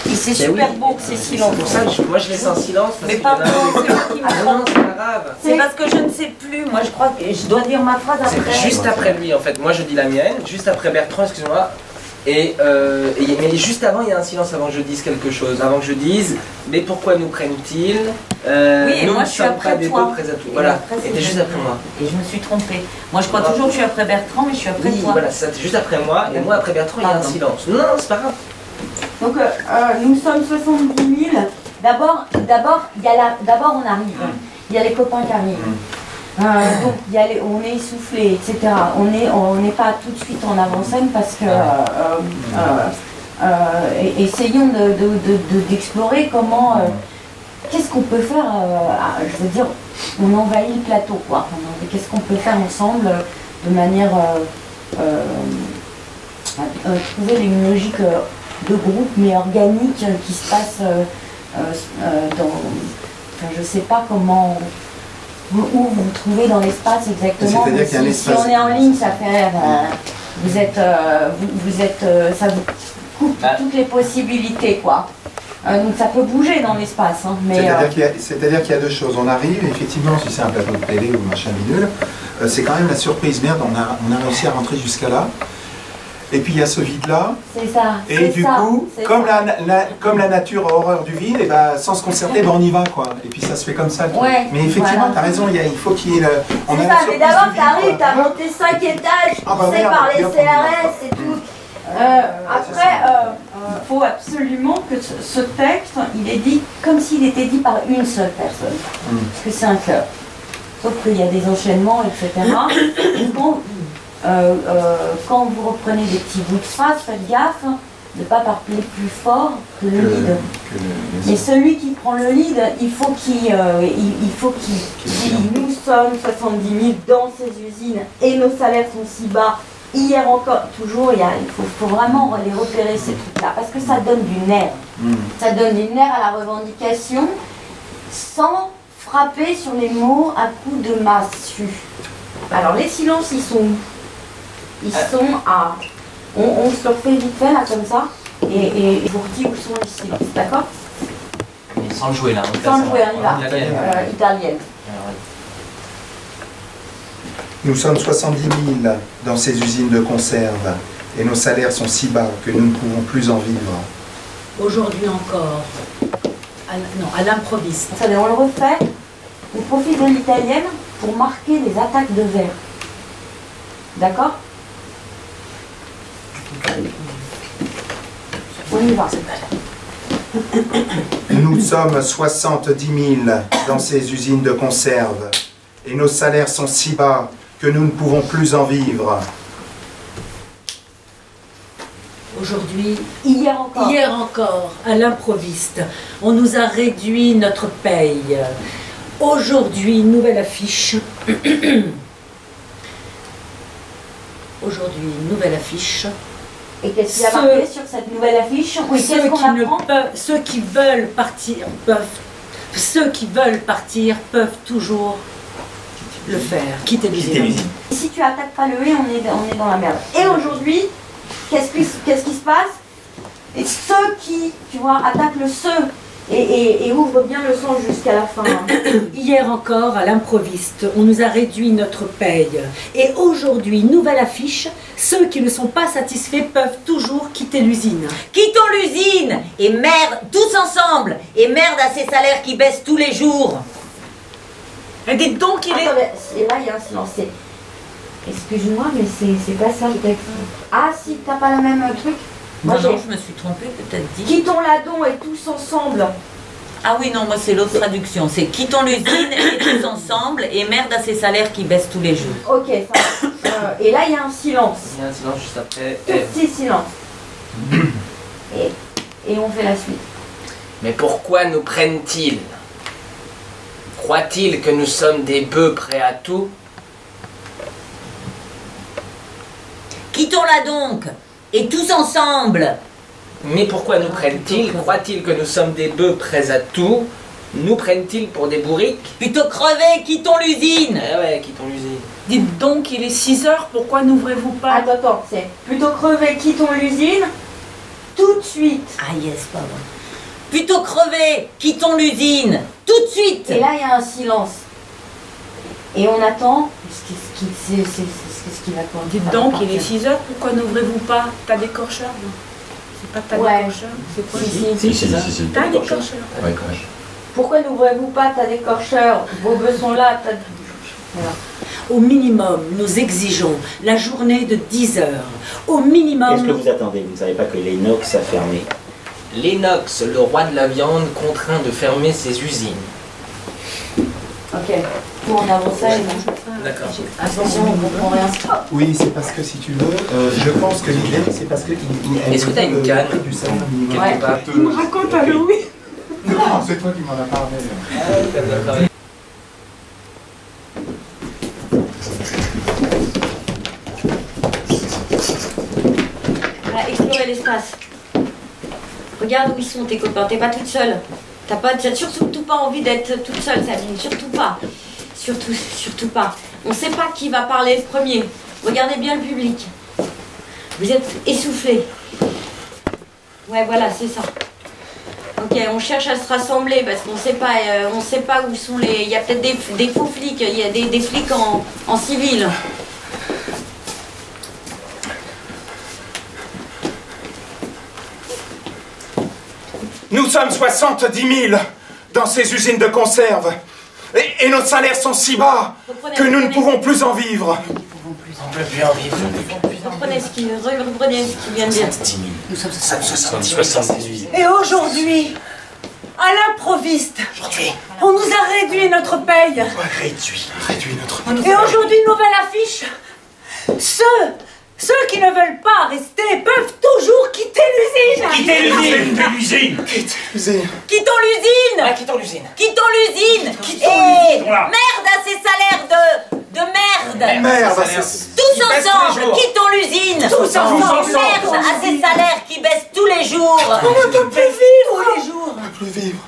Et c'est super beau que ces silences. C'est pour ça que moi je laisse un silence. Parce Mais pas qu'il y en a moi, un- c'est moi qui me Ah non, c'est pas grave. C'est parce que je ne sais plus. Moi, je crois que je dois dire ma phrase après. C'est juste après lui en fait. Moi je dis la mienne, juste après Bertrand, excusez-moi. Mais juste avant, il y a un silence avant que je dise quelque chose. Avant que je dise, mais pourquoi nous prennent-ils? Oui, et nous moi ne je suis sommes après pas des toi. bœufs prêts à tout. Et Voilà, après, c'est et t'es juste après moi. Et je me suis trompée. Moi, je crois toujours que je suis après Bertrand, mais je suis après Oui, toi. voilà, ça t'es juste après moi, et moi après Bertrand, il y a un Pardon. silence. Non, c'est pas grave. Donc nous sommes 70 000. D'abord, on arrive. Il y a les copains qui arrivent. Donc on est essoufflé, etc. On n'est pas tout de suite en avant-scène parce que essayons d'explorer comment. Qu'est-ce qu'on peut faire je veux dire, on envahit le plateau, quoi. Qu'est-ce qu'on peut faire ensemble de manière trouver une logique de groupe mais organique qui se passe dans. Enfin, je sais pas comment. Où vous vous trouvez dans l'espace exactement. Si on est en ligne, ça fait. Vous êtes. Ça vous coupe toutes les possibilités, quoi. Donc ça peut bouger dans l'espace. Hein, c'est-à-dire qu'il y a deux choses. On arrive, effectivement, si c'est un plateau de télé ou machin bidule, c'est quand même la surprise. Merde, on a réussi à rentrer jusqu'à là. Et puis il y a ce vide-là. C'est ça. Et du coup, comme la nature a horreur du vide, et ben, sans se concerter, ben, on y va, quoi. Et puis ça se fait comme ça. Ouais, mais effectivement, tu as raison, il faut qu'il y ait le. C'est ça, mais d'abord tu arrives, tu as monté 5 étages, tu sais, par les CRS et tout. Après, il faut absolument que ce texte, il est dit comme s'il était dit par une seule personne. Parce que c'est un chœur. Sauf qu'il y a des enchaînements, etc. Quand vous reprenez des petits bouts de phrase, faites gaffe de ne pas parler plus fort que le lead. Et celui qui prend le lead, il faut qu'il dise nous sommes 70 000 dans ces usines et nos salaires sont si bas. Hier encore, toujours, il faut vraiment les repérer ces trucs-là, parce que ça donne du nerf. Ça donne du nerf à la revendication, sans frapper sur les mots à coups de massue. Alors les silences, ils sont où? Ils sont à... On se refait vite fait, là, comme ça, et je vous redis où sont les silences, d'accord? Mais sans le jouer, là. Sans le jouer, on y va. Italienne. Nous sommes 70 000 dans ces usines de conserve et nos salaires sont si bas que nous ne pouvons plus en vivre. Aujourd'hui encore, à l'improviste. On le refait. On profite de l'italienne pour marquer les attaques de verre. D'accord? On y va. Nous sommes 70 000 dans ces usines de conserve et nos salaires sont si bas que nous ne pouvons plus en vivre. Aujourd'hui, hier encore, à l'improviste, on nous a réduit notre paye. Aujourd'hui, nouvelle affiche. Aujourd'hui, nouvelle affiche. Et qu'est-ce qu'il y a marqué sur cette nouvelle affiche? Oui, ceux qui veulent partir peuvent toujours le faire, quitter l'usine. Si tu attaques pas le « et », on est dans la merde. Et aujourd'hui, qu'est-ce qui se passe? Et ceux qui, tu vois, attaquent le « ce » et ouvrent bien le son jusqu'à la fin. Hier encore, à l'improviste, on nous a réduit notre paye. Et aujourd'hui, nouvelle affiche, ceux qui ne sont pas satisfaits peuvent toujours quitter l'usine. Quittons l'usine et merde, tous ensemble, et merde à ces salaires qui baissent tous les jours. Et dites donc qu'il est... Et là, il y a un silence. Excuse-moi, mais c'est pas ça le texte. Ah, si, t'as pas le même truc? Moi, non, je me suis trompée, peut-être dit. Quittons l'adon et tous ensemble. Ah oui, non, moi, c'est l'autre traduction. C'est quittons l'usine et tous ensemble, et merde à ces salaires qui baissent tous les jours. Ok, ça. Et là, il y a un silence. Il y a un silence juste après. Tout petit silence. Et on fait la suite. Mais pourquoi nous prennent-ils? Croient-ils que nous sommes des bœufs prêts à tout? Quittons-la donc, et tous ensemble. Mais pourquoi nous prennent-ils? Croient-ils que nous sommes des bœufs prêts à tout? Nous prennent-ils pour des bourriques? Plutôt crever, quittons l'usine. Eh ouais, quittons l'usine. Dites donc, il est 6 heures, pourquoi n'ouvrez-vous pas? Attends, c'est plutôt crever, quittons l'usine, tout de suite. Ah yes, pas vrai. Plutôt crever, quittons l'usine, tout de suite. Et là, il y a un silence. Et on attend. Qu'est-ce qu'il va quoi? Dites donc, il est 6 heures, pourquoi n'ouvrez-vous pas? T'as décorcheur? C'est pas t'as décorcheur? C'est quoi ici? Si. T'as décorcheur. Ouais, quand même. Pourquoi n'ouvrez-vous pas t'as décorcheur? Vos bœufs sont là. Voilà. Au minimum, nous exigeons la journée de 10 heures. Au minimum... Qu'est-ce que vous attendez? Vous ne savez pas que l'Inox a fermé? Lennox, le roi de la viande, contraint de fermer ses usines. Ok. Nous on avance ça et non. D'accord. Attention, on comprend rien. Oui, c'est parce que si tu veux, je pense que l'idée, c'est parce que... Est-ce que tu as une canne du salaire minimum? Ouais. Tu me racontes à Louis. Non, c'est toi qui m'en as parlé. Voilà, explorer l'espace. Regarde où ils sont tes copains, t'es pas toute seule. T'as surtout pas envie d'être toute seule, Sabine, surtout pas. Surtout pas. On sait pas qui va parler le premier. Regardez bien le public. Vous êtes essoufflés. Ouais, voilà, c'est ça. Ok, on cherche à se rassembler parce qu'on sait pas où sont les... Il y a peut-être des faux flics, il y a des flics en civil. Nous sommes 70 000 dans ces usines de conserve. Et nos salaires sont si bas que nous ne pouvons plus en vivre. On peut plus en vivre. Reprenez ce qu'il vient de dire. Nous sommes 70. Et aujourd'hui, à l'improviste, on nous a réduit notre paye. Réduit notre... Et aujourd'hui, nouvelle affiche. Ceux qui ne veulent pas rester peuvent toujours quitter l'usine. Quittez l'usine. Quittons l'usine. Et merde à ces salaires de merde. Merde. Tous ensemble, quittons l'usine. Tous ensemble. Merde à ces salaires qui baissent tous les jours. On ne peut plus vivre tous les jours.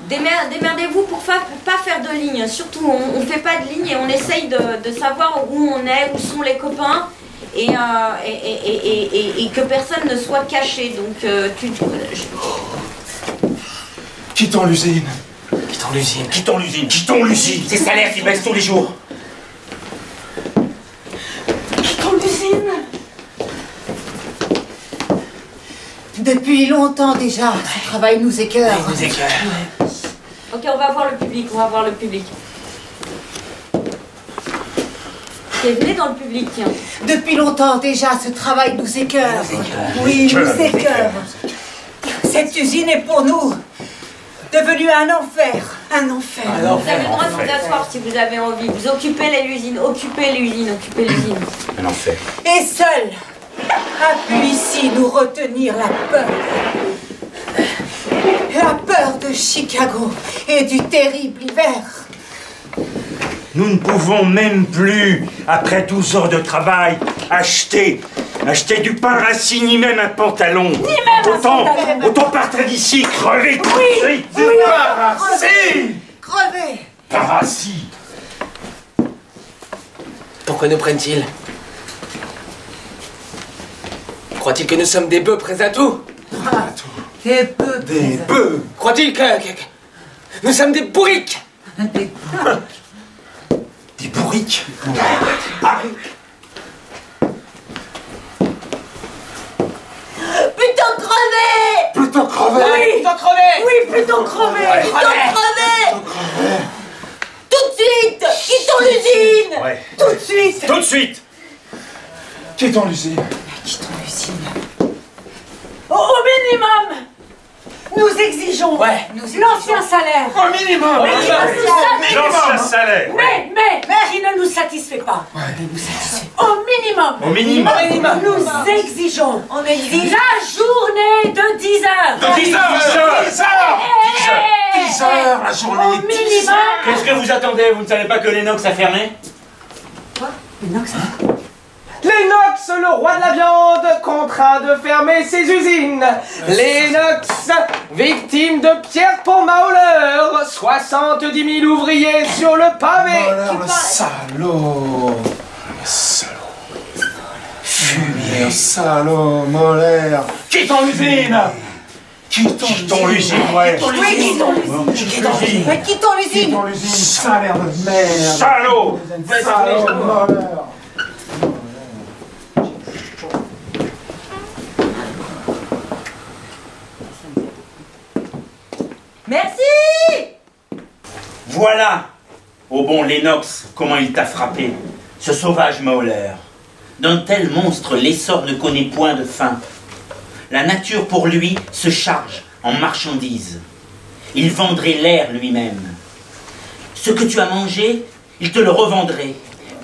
Démerdez-vous pour pas faire de ligne. Surtout, on fait pas de ligne et on essaye de savoir où on est, où sont les copains. Et que personne ne soit caché. Donc, Quittons l'usine. Quittons l'usine. Ces salaires qui baissent tous les jours. Quittons l'usine. Depuis longtemps déjà, ce travail nous écœure. Ok, on va voir le public. Venez dans le public, tiens. Depuis longtemps déjà, ce travail nous écœure. Oui, nous écœure. Cette usine est pour nous devenue un enfer. Un enfer. Vous avez le droit de vous asseoir si vous avez envie. Vous occupez l'usine. Un enfer. Et seul a pu ici nous retenir la peur. La peur de Chicago et du terrible hiver. Nous ne pouvons même plus, après 12 heures de travail, acheter du pain rassis, ni même un pantalon. Autant partir d'ici, crever. Oui. Crever. Pain rassis. Pourquoi nous prennent-ils? Croient-ils que nous sommes des bœufs prêts à tout? Des bœufs. Croient-ils que nous sommes des bourriques? Des bourriques. Plutôt crever. Oui, plutôt crever. Tout de suite. Quittons l'usine. Ouais. Tout de suite. Quittons l'usine. Au minimum, nous exigeons l'ancien salaire. Au minimum. L'ancien salaire. Mais qui ne nous satisfait pas. Au minimum, nous exigeons la journée de 10 heures. 10 heures. 10 heures la journée. Au minimum. Qu'est-ce que vous attendez? Vous ne savez pas que Lennox a fermé? Lennox, le roi de la viande, contraint de fermer ses usines. Lennox, victime de Pierre Paul Mauler, 70 000 ouvriers sur le pavé. Le salaud. Fumier, salaud, molaire. Quittons l'usine. Quittons l'usine, ouais. Quittons l'usine. Salaire de merde. Salaud. Salaud, molaire. Merci. Voilà, au bon Lennox, comment il t'a frappé, ce sauvage Mauler. D'un tel monstre, l'essor ne connaît point de fin. La nature, pour lui, se charge en marchandises. Il vendrait l'air lui-même. Ce que tu as mangé, il te le revendrait.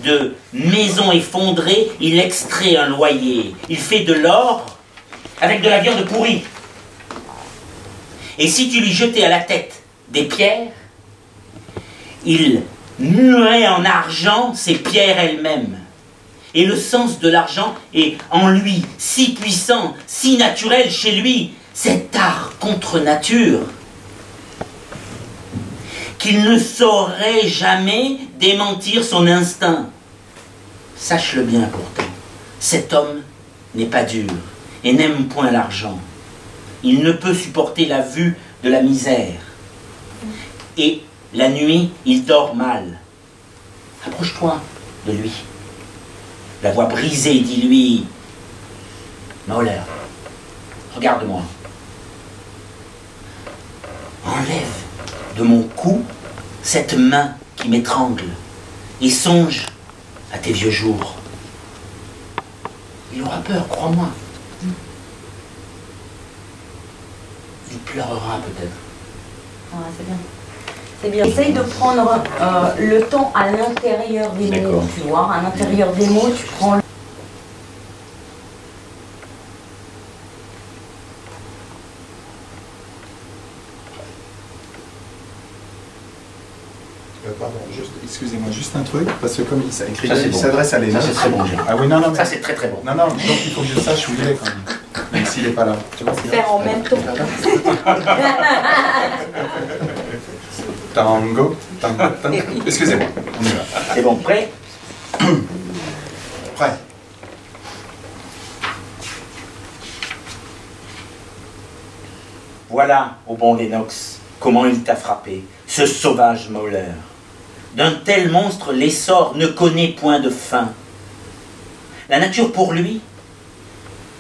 De maisons effondrées, il extrait un loyer. Il fait de l'or avec de la viande pourrie. Et si tu lui jetais à la tête des pierres, il murait en argent ces pierres elles-mêmes. Et le sens de l'argent est en lui, si puissant, si naturel chez lui, cet art contre nature, qu'il ne saurait jamais démentir son instinct. Sache-le bien pourtant, cet homme n'est pas dur et n'aime point l'argent. Il ne peut supporter la vue de la misère. Et la nuit, il dort mal. Approche-toi de lui. La voix brisée dit-lui, « Mauler, regarde-moi. Enlève de mon cou cette main qui m'étrangle et songe à tes vieux jours. » Il aura peur, crois-moi. Il pleurera peut-être. Ah, c'est bien. C'est bien. Essaye de prendre le temps à l'intérieur des mots, tu vois. À l'intérieur des mots, tu prends... Pardon, excusez-moi, juste un truc, parce que comme il s'écrit, il bon. s'adresse à Léna. Ça, c'est très bon. Ah oui, non, non, mais... Ça, c'est très très bon. Non, non, donc il faut que je sache où il est quand même, même s'il n'est pas là. Tu vois, faire en même temps. Tango, tango, tango. Excusez-moi, on y va. C'est bon, prêt? Prêt. Voilà, ô bon Lennox, comment il t'a frappé, ce sauvage Mauler. D'un tel monstre, l'essor ne connaît point de fin. La nature, pour lui,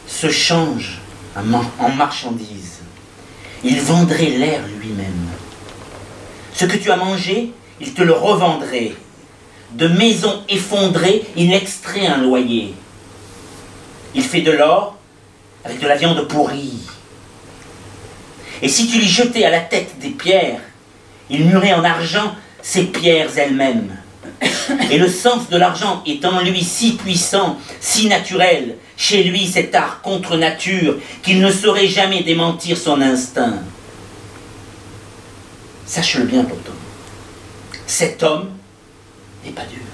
se change en marchandise. Il vendrait l'air lui-même. Ce que tu as mangé, il te le revendrait. De maisons effondrées, il extrait un loyer. Il fait de l'or avec de la viande pourrie. Et si tu lui jetais à la tête des pierres, il murait en argent ces pierres elles-mêmes. Et le sens de l'argent est en lui si puissant, si naturel, chez lui cet art contre nature, qu'il ne saurait jamais démentir son instinct. Sache-le bien pourtant, cet homme n'est pas dur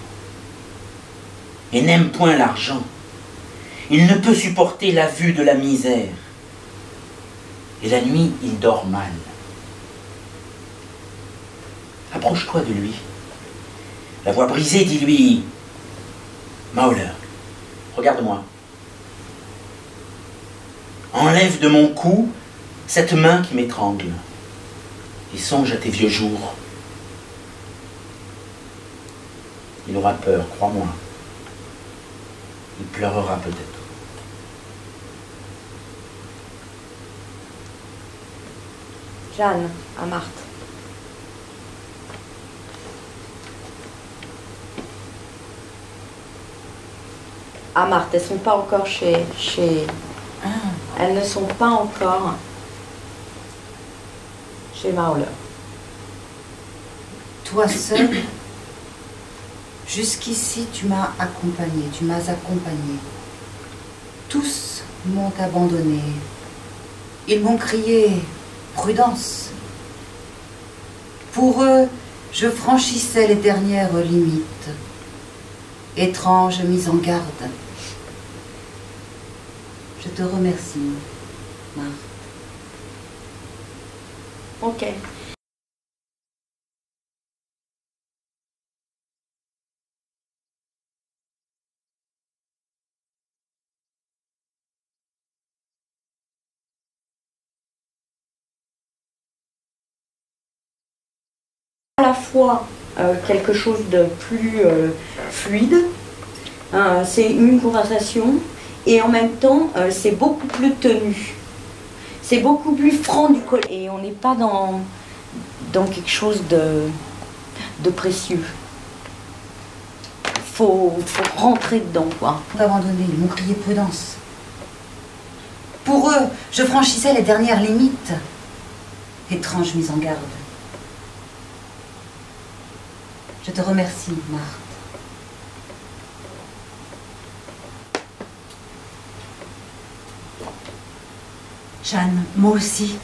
et n'aime point l'argent. Il ne peut supporter la vue de la misère. Et la nuit, il dort mal. Approche-toi de lui. La voix brisée dit-lui, « Mauler, regarde-moi. Enlève de mon cou cette main qui m'étrangle et songe à tes vieux jours. » Il aura peur, crois-moi. Il pleurera peut-être. Jeanne, à Marthe. À Marthe, elles ne sont pas encore chez... Elles ne sont pas encore chez Mauler. Toi seul, jusqu'ici tu m'as accompagné, tu m'as accompagné. Tous m'ont abandonné. Ils m'ont crié prudence. Pour eux, je franchissais les dernières limites. Étrange mise en garde. Je te remercie, Marthe. Ok. À la fois quelque chose de plus fluide, c'est une conversation, et en même temps c'est beaucoup plus tenu, c'est beaucoup plus franc du collet, et on n'est pas dans quelque chose de précieux. Faut rentrer dedans, quoi. Abandonné, ils m'ont crié prudence. Pour eux, je franchissais les dernières limites. Étrange mise en garde. Je te remercie, Marthe. Jeanne, moi aussi,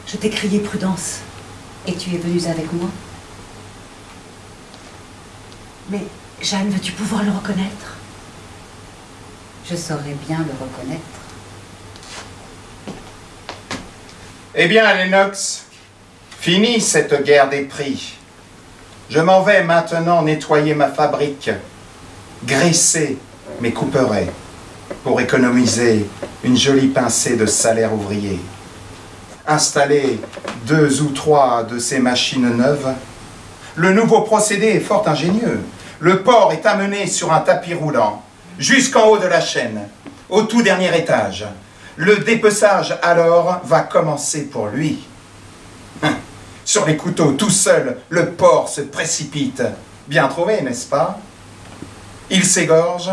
je t'ai crié prudence. Et tu es venue avec moi. Mais, Jeanne, veux-tu pouvoir le reconnaître? Je saurais bien le reconnaître. Eh bien, Lennox, fini cette guerre des prix. Je m'en vais maintenant nettoyer ma fabrique, graisser mes couperets, pour économiser une jolie pincée de salaire ouvrier. Installer 2 ou 3 de ces machines neuves. Le nouveau procédé est fort ingénieux. Le porc est amené sur un tapis roulant, jusqu'en haut de la chaîne, au tout dernier étage. Le dépeçage alors va commencer pour lui. Sur les couteaux, tout seul, le porc se précipite. Bien trouvé, n'est-ce pas? Il s'égorge,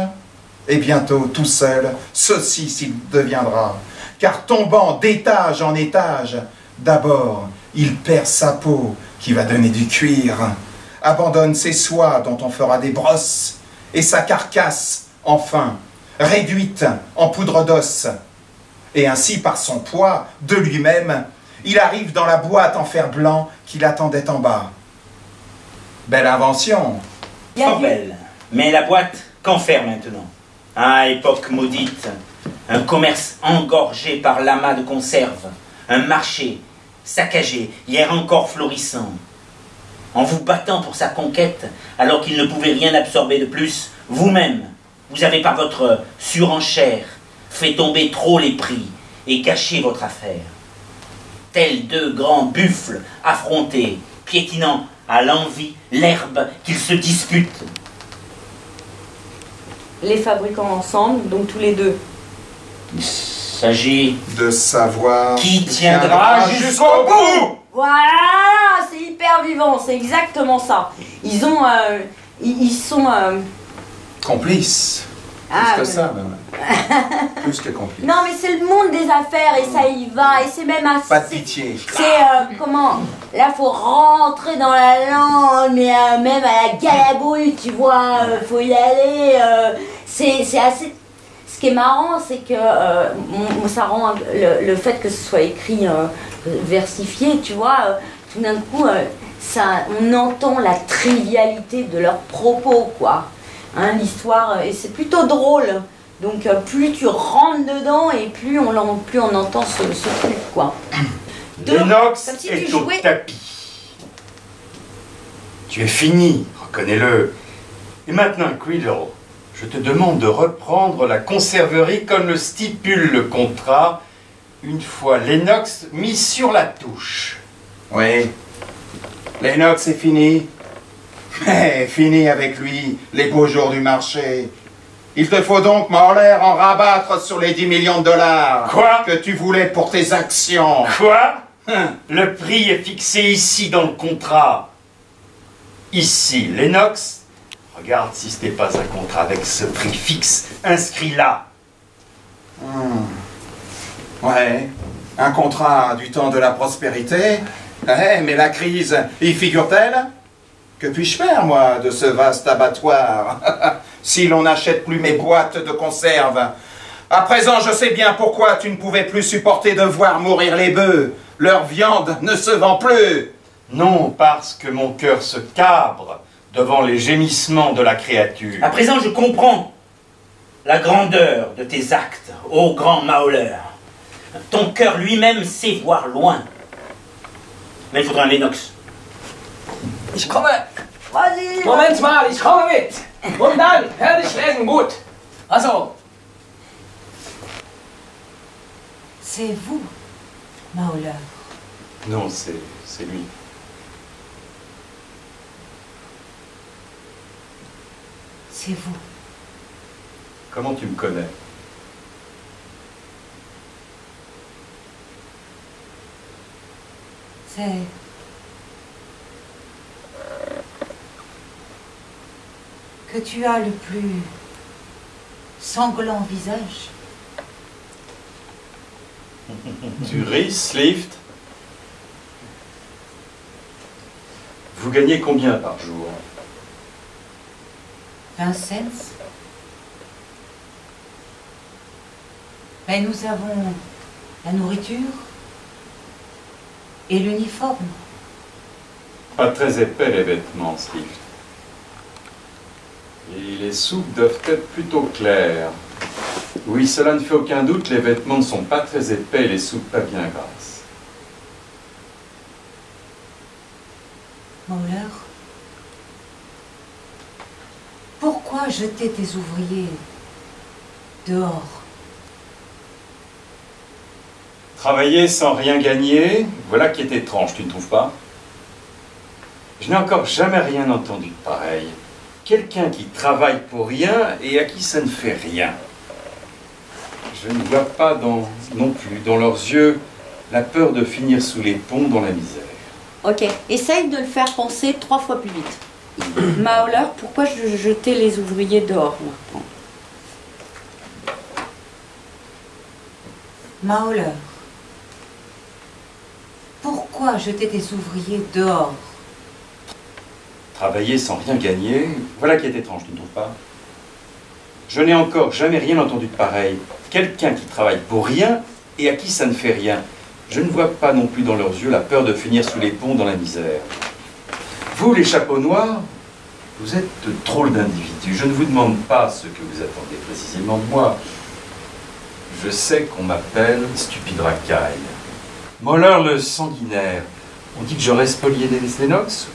et bientôt, tout seul, saucisse il deviendra. Car tombant d'étage en étage, d'abord, il perd sa peau, qui va donner du cuir, abandonne ses soies, dont on fera des brosses, et sa carcasse, enfin, réduite en poudre d'os. Et ainsi, par son poids, de lui-même, il arrive dans la boîte en fer blanc qui l'attendait en bas. Belle invention. Fort belle. Mais la boîte, qu'en faire maintenant? Ah, époque maudite. Un commerce engorgé par l'amas de conserve. Un marché saccagé, hier encore florissant. En vous battant pour sa conquête, alors qu'il ne pouvait rien absorber de plus, vous-même, vous avez par votre surenchère fait tomber trop les prix et caché votre affaire. Tels 2 grands buffles affrontés, piétinant à l'envi l'herbe qu'ils se disputent. Les fabricants ensemble, donc tous les deux. Il s'agit de savoir qui tiendra jusqu'au bout. Voilà, c'est hyper vivant, c'est exactement ça. Ils sont complices. Plus que ça, même. Plus que complices. Non, mais c'est le monde des affaires et ça y va. Et c'est même assez. Pas de pitié. C'est comment? Là, faut rentrer dans la langue, mais même à la galabouille, tu vois, faut y aller. C'est assez. Ce qui est marrant, c'est que ça rend le fait que ce soit écrit versifié, tu vois, tout d'un coup, on entend la trivialité de leurs propos, quoi. Hein, l'histoire, et c'est plutôt drôle. Donc plus tu rentres dedans et plus on entend ce truc, quoi. Lennox est au tapis. Tu es fini, reconnais-le. Et maintenant, Quiddle, je te demande de reprendre la conserverie comme le stipule le contrat, une fois Lennox mis sur la touche. Oui, Lennox est fini. Mais fini avec lui, les beaux jours du marché. Il te faut donc, Mahler, en rabattre sur les 10 millions de dollars. Quoi? Que tu voulais pour tes actions. Quoi? Le prix est fixé ici dans le contrat. Ici, Lennox. Regarde si ce n'est pas un contrat avec ce prix fixe inscrit là. Ouais, un contrat du temps de la prospérité. Ouais, mais la crise y figure-t-elle? Que puis-je faire, moi, de ce vaste abattoir, si l'on n'achète plus mes boîtes de conserve? À présent, je sais bien pourquoi tu ne pouvais plus supporter de voir mourir les bœufs. Leur viande ne se vend plus. Non, parce que mon cœur se cabre devant les gémissements de la créature. À présent, je comprends la grandeur de tes actes, ô grand Mahler. Ton cœur lui-même sait voir loin. Mais il faudra un Lennox. Ich komme. Vas-y. Moment mal, ich komme mit. Und dann werde ich lesen, gut. Also. C'est vous, Mahler. Non, c'est lui. C'est vous. Comment tu me connais? C'est... que tu as le plus sanglant visage. Tu ris, Slift? Vous gagnez combien par jour? 20 cents. Mais nous avons la nourriture et l'uniforme. Pas très épais les vêtements, Steve. Et les soupes doivent être plutôt claires. Oui, cela ne fait aucun doute, les vêtements ne sont pas très épais et les soupes pas bien grasses. Mauler, pourquoi jeter tes ouvriers dehors? Travailler sans rien gagner, voilà qui est étrange, tu ne trouves pas? Je n'ai encore jamais rien entendu de pareil. Quelqu'un qui travaille pour rien et à qui ça ne fait rien. Je ne vois pas non plus dans leurs yeux la peur de finir sous les ponts dans la misère. Ok, essaye de le faire penser 3 fois plus vite. Mauler, pourquoi je jetais les ouvriers dehors maintenant? Mauler, pourquoi jeter tes ouvriers dehors? Travailler sans rien gagner, voilà qui est étrange, tu ne trouves pas? Je n'ai encore jamais rien entendu de pareil. Quelqu'un qui travaille pour rien et à qui ça ne fait rien. Je ne vois pas non plus dans leurs yeux la peur de finir sous les ponts dans la misère. Vous, les chapeaux noirs, vous êtes de drôles d'individus. Je ne vous demande pas ce que vous attendez précisément de moi. Je sais qu'on m'appelle stupide racaille. Moller le sanguinaire. On dit que j'aurais spolié des nox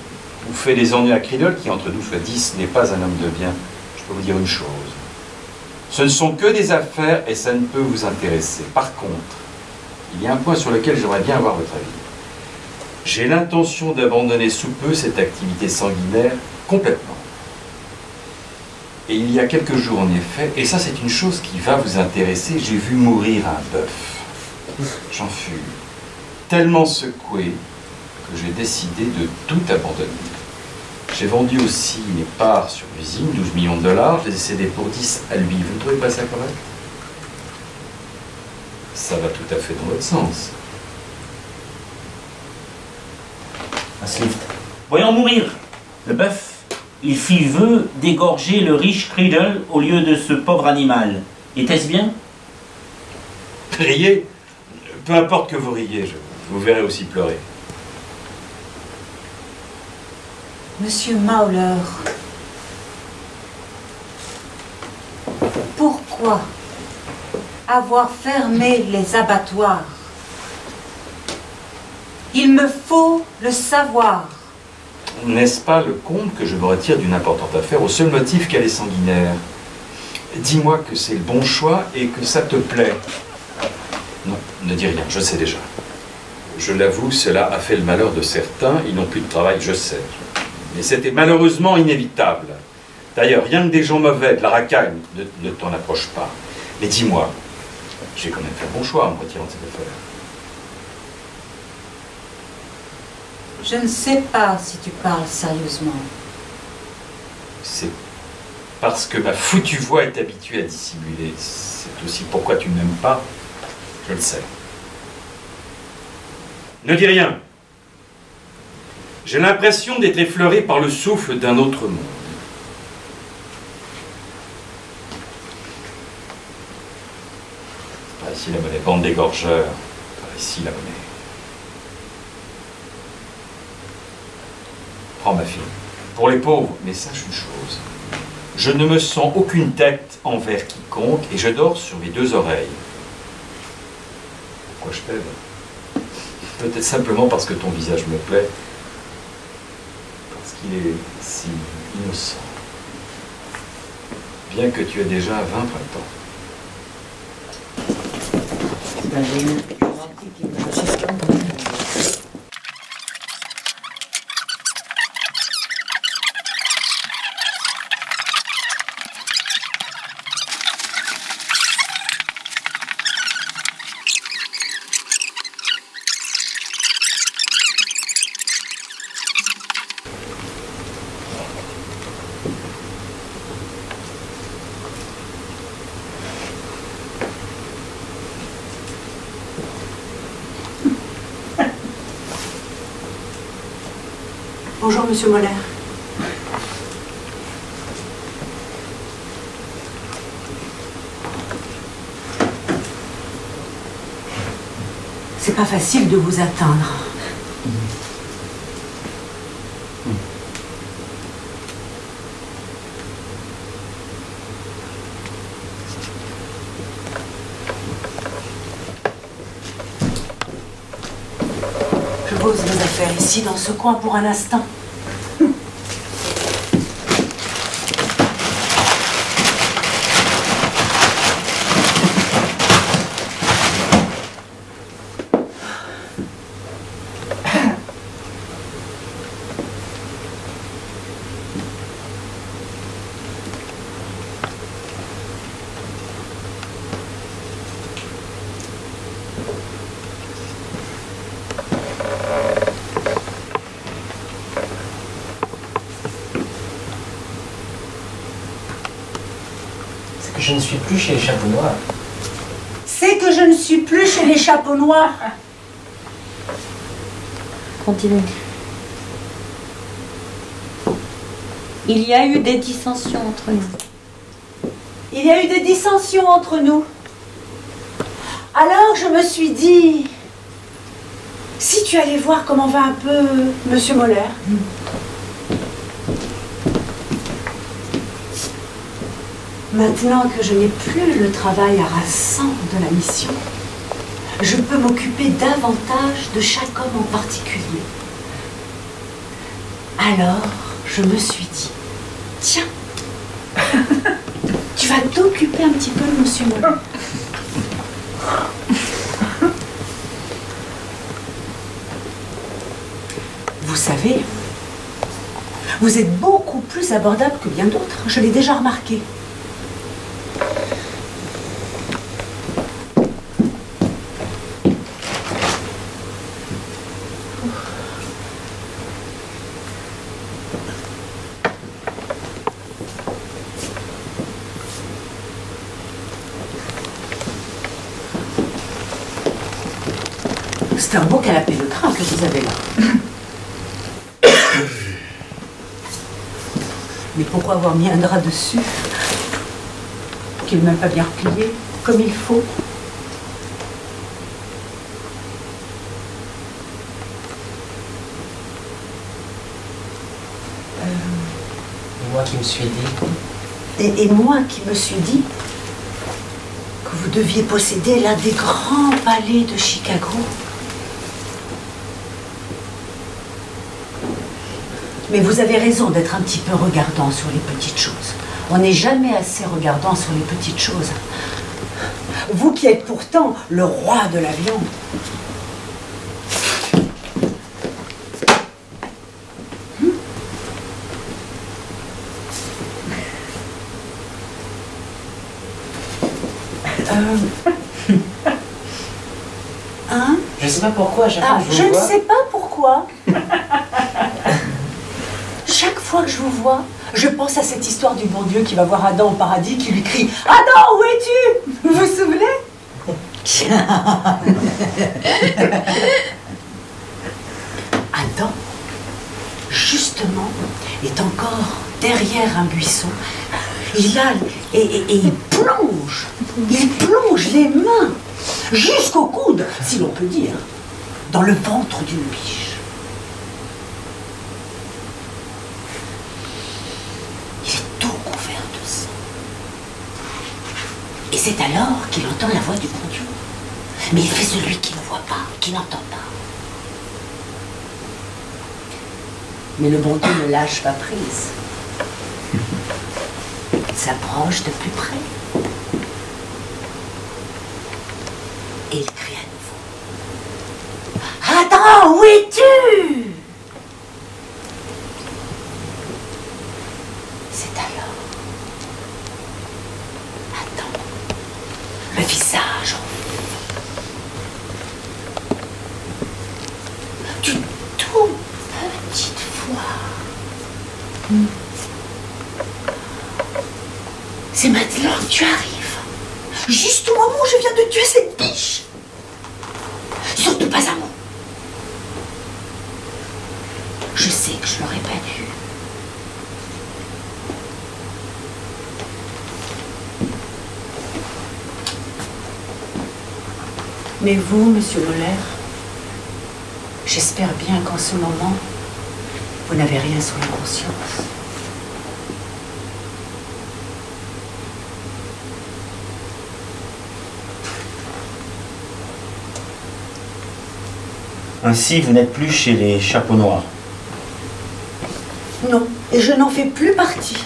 ou fait des ennuis à Crinol qui, entre 12 et 10, n'est pas un homme de bien. Je peux vous dire une chose. Ce ne sont que des affaires et ça ne peut vous intéresser. Par contre, il y a un point sur lequel j'aimerais bien avoir votre avis. J'ai l'intention d'abandonner sous peu cette activité sanguinaire complètement. Et il y a quelques jours, en effet, et ça c'est une chose qui va vous intéresser, j'ai vu mourir un bœuf. J'en fus tellement secoué que j'ai décidé de tout abandonner. J'ai vendu aussi mes parts sur l'usine, 12 millions de dollars, je les ai cédés pour 10 à lui. Vous ne trouvez pas ça correct? Ça va tout à fait dans votre sens. Un Swift. Voyons mourir le bœuf. Il fit vœu d'égorger le riche Criddle au lieu de ce pauvre animal. Était-ce bien? Riez? Peu importe que vous riez, je vous verrai aussi pleurer. Monsieur Mauler, pourquoi avoir fermé les abattoirs? Il me faut le savoir. N'est-ce pas le compte que je me retire d'une importante affaire au seul motif qu'elle est sanguinaire? Dis-moi que c'est le bon choix et que ça te plaît. Non, ne dis rien, je sais déjà. Je l'avoue, cela a fait le malheur de certains, ils n'ont plus de travail, je sais. Mais c'était malheureusement inévitable. D'ailleurs, rien que des gens mauvais, de la racaille, ne t'en approche pas. Mais dis-moi, j'ai quand même fait le bon choix en me retirant de cette affaire. Je ne sais pas si tu parles sérieusement. C'est parce que ma foutue voix est habituée à dissimuler. C'est aussi pourquoi tu ne m'aimes pas. Je le sais. Ne dis rien. J'ai l'impression d'être effleuré par le souffle d'un autre monde. Par ici la monnaie, bande d'égorgeurs. Par ici la monnaie. Prends ma fille. Pour les pauvres, mais sache une chose. Je ne me sens aucune tête envers quiconque et je dors sur mes 2 oreilles. Pourquoi je t'aime? Peut-être simplement parce que ton visage me plaît. Parce qu'il est si innocent. Bien que tu aies déjà 20 printemps. Bonjour, monsieur Moller. C'est pas facile de vous atteindre. Je pose mes affaires ici, dans ce coin, pour un instant. Je ne suis plus chez les chapeaux noirs. C'est que je ne suis plus chez les chapeaux noirs. Continue. Il y a eu des dissensions entre nous. Il y a eu des dissensions entre nous. Alors je me suis dit, si tu allais voir comment va un peu monsieur Moller. Maintenant que je n'ai plus le travail harassant de la mission, je peux m'occuper davantage de chaque homme en particulier. Alors, je me suis dit, tiens, tu vas t'occuper un petit peu de monsieur Moller. Vous savez, vous êtes beaucoup plus abordable que bien d'autres, je l'ai déjà remarqué. C'est un beau canapé de train que vous avez là. Mais pourquoi avoir mis un drap dessus qui n'est même pas bien replié, comme il faut? Et moi qui me suis dit... Et moi qui me suis dit que vous deviez posséder l'un des grands palais de Chicago. Mais vous avez raison d'être un petit peu regardant sur les petites choses. On n'est jamais assez regardant sur les petites choses. Vous qui êtes pourtant le roi de la viande. Hein? Je sais pas pourquoi, à chaque fois que je vous ne vois... sais pas pourquoi. Chaque fois que je vous vois, je pense à cette histoire du bon Dieu qui va voir Adam au paradis, qui lui crie « Adam, où es-tu » Vous vous souvenez? Adam, justement, est encore derrière un buisson. Il a et il plonge les mains jusqu'au coude, si l'on peut dire, dans le ventre d'une biche. Il est tout couvert de sang. Et c'est alors qu'il entend la voix du bon Dieu. Mais il fait celui qui ne voit pas, qui n'entend pas. Mais le bon Dieu ne lâche pas prise. Il s'approche de plus près. Et il crie à nouveau. Adam, où es-tu? C'est alors Adam, le visage d'une toute petite voix. C'est maintenant que tu arrives. Juste au moment où je viens de tuer cette biche. Surtout pas un mot. Je sais que je l'aurais pas Mais vous, monsieur Moller, j'espère bien qu'en ce moment, vous n'avez rien sur la conscience. Ainsi, vous n'êtes plus chez les chapeaux noirs. Non, et je n'en fais plus partie.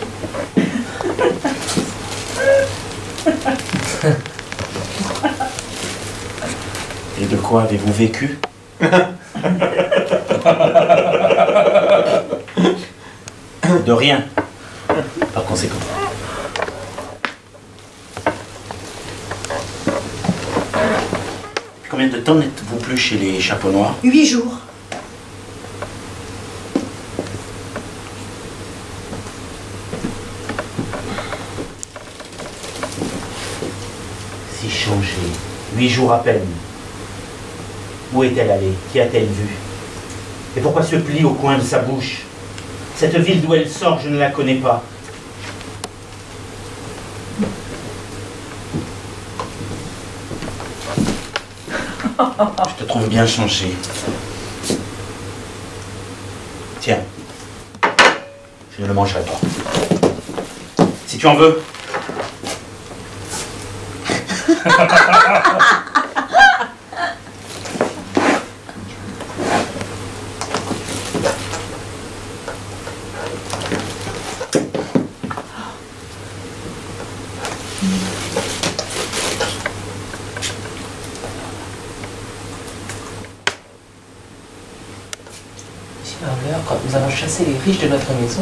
Et de quoi avez-vous vécu? De rien, par conséquent. Combien de temps n'êtes-vous plus chez les chapeaux noirs? 8 jours. Si changé, 8 jours à peine. Où est-elle allée? Qui a-t-elle vu? Et pourquoi ce pli au coin de sa bouche? Cette ville d'où elle sort, je ne la connais pas. Je te trouve bien changé. Tiens, je ne le mangerai pas. Si tu en veux. Quand nous avons chassé les riches de notre maison.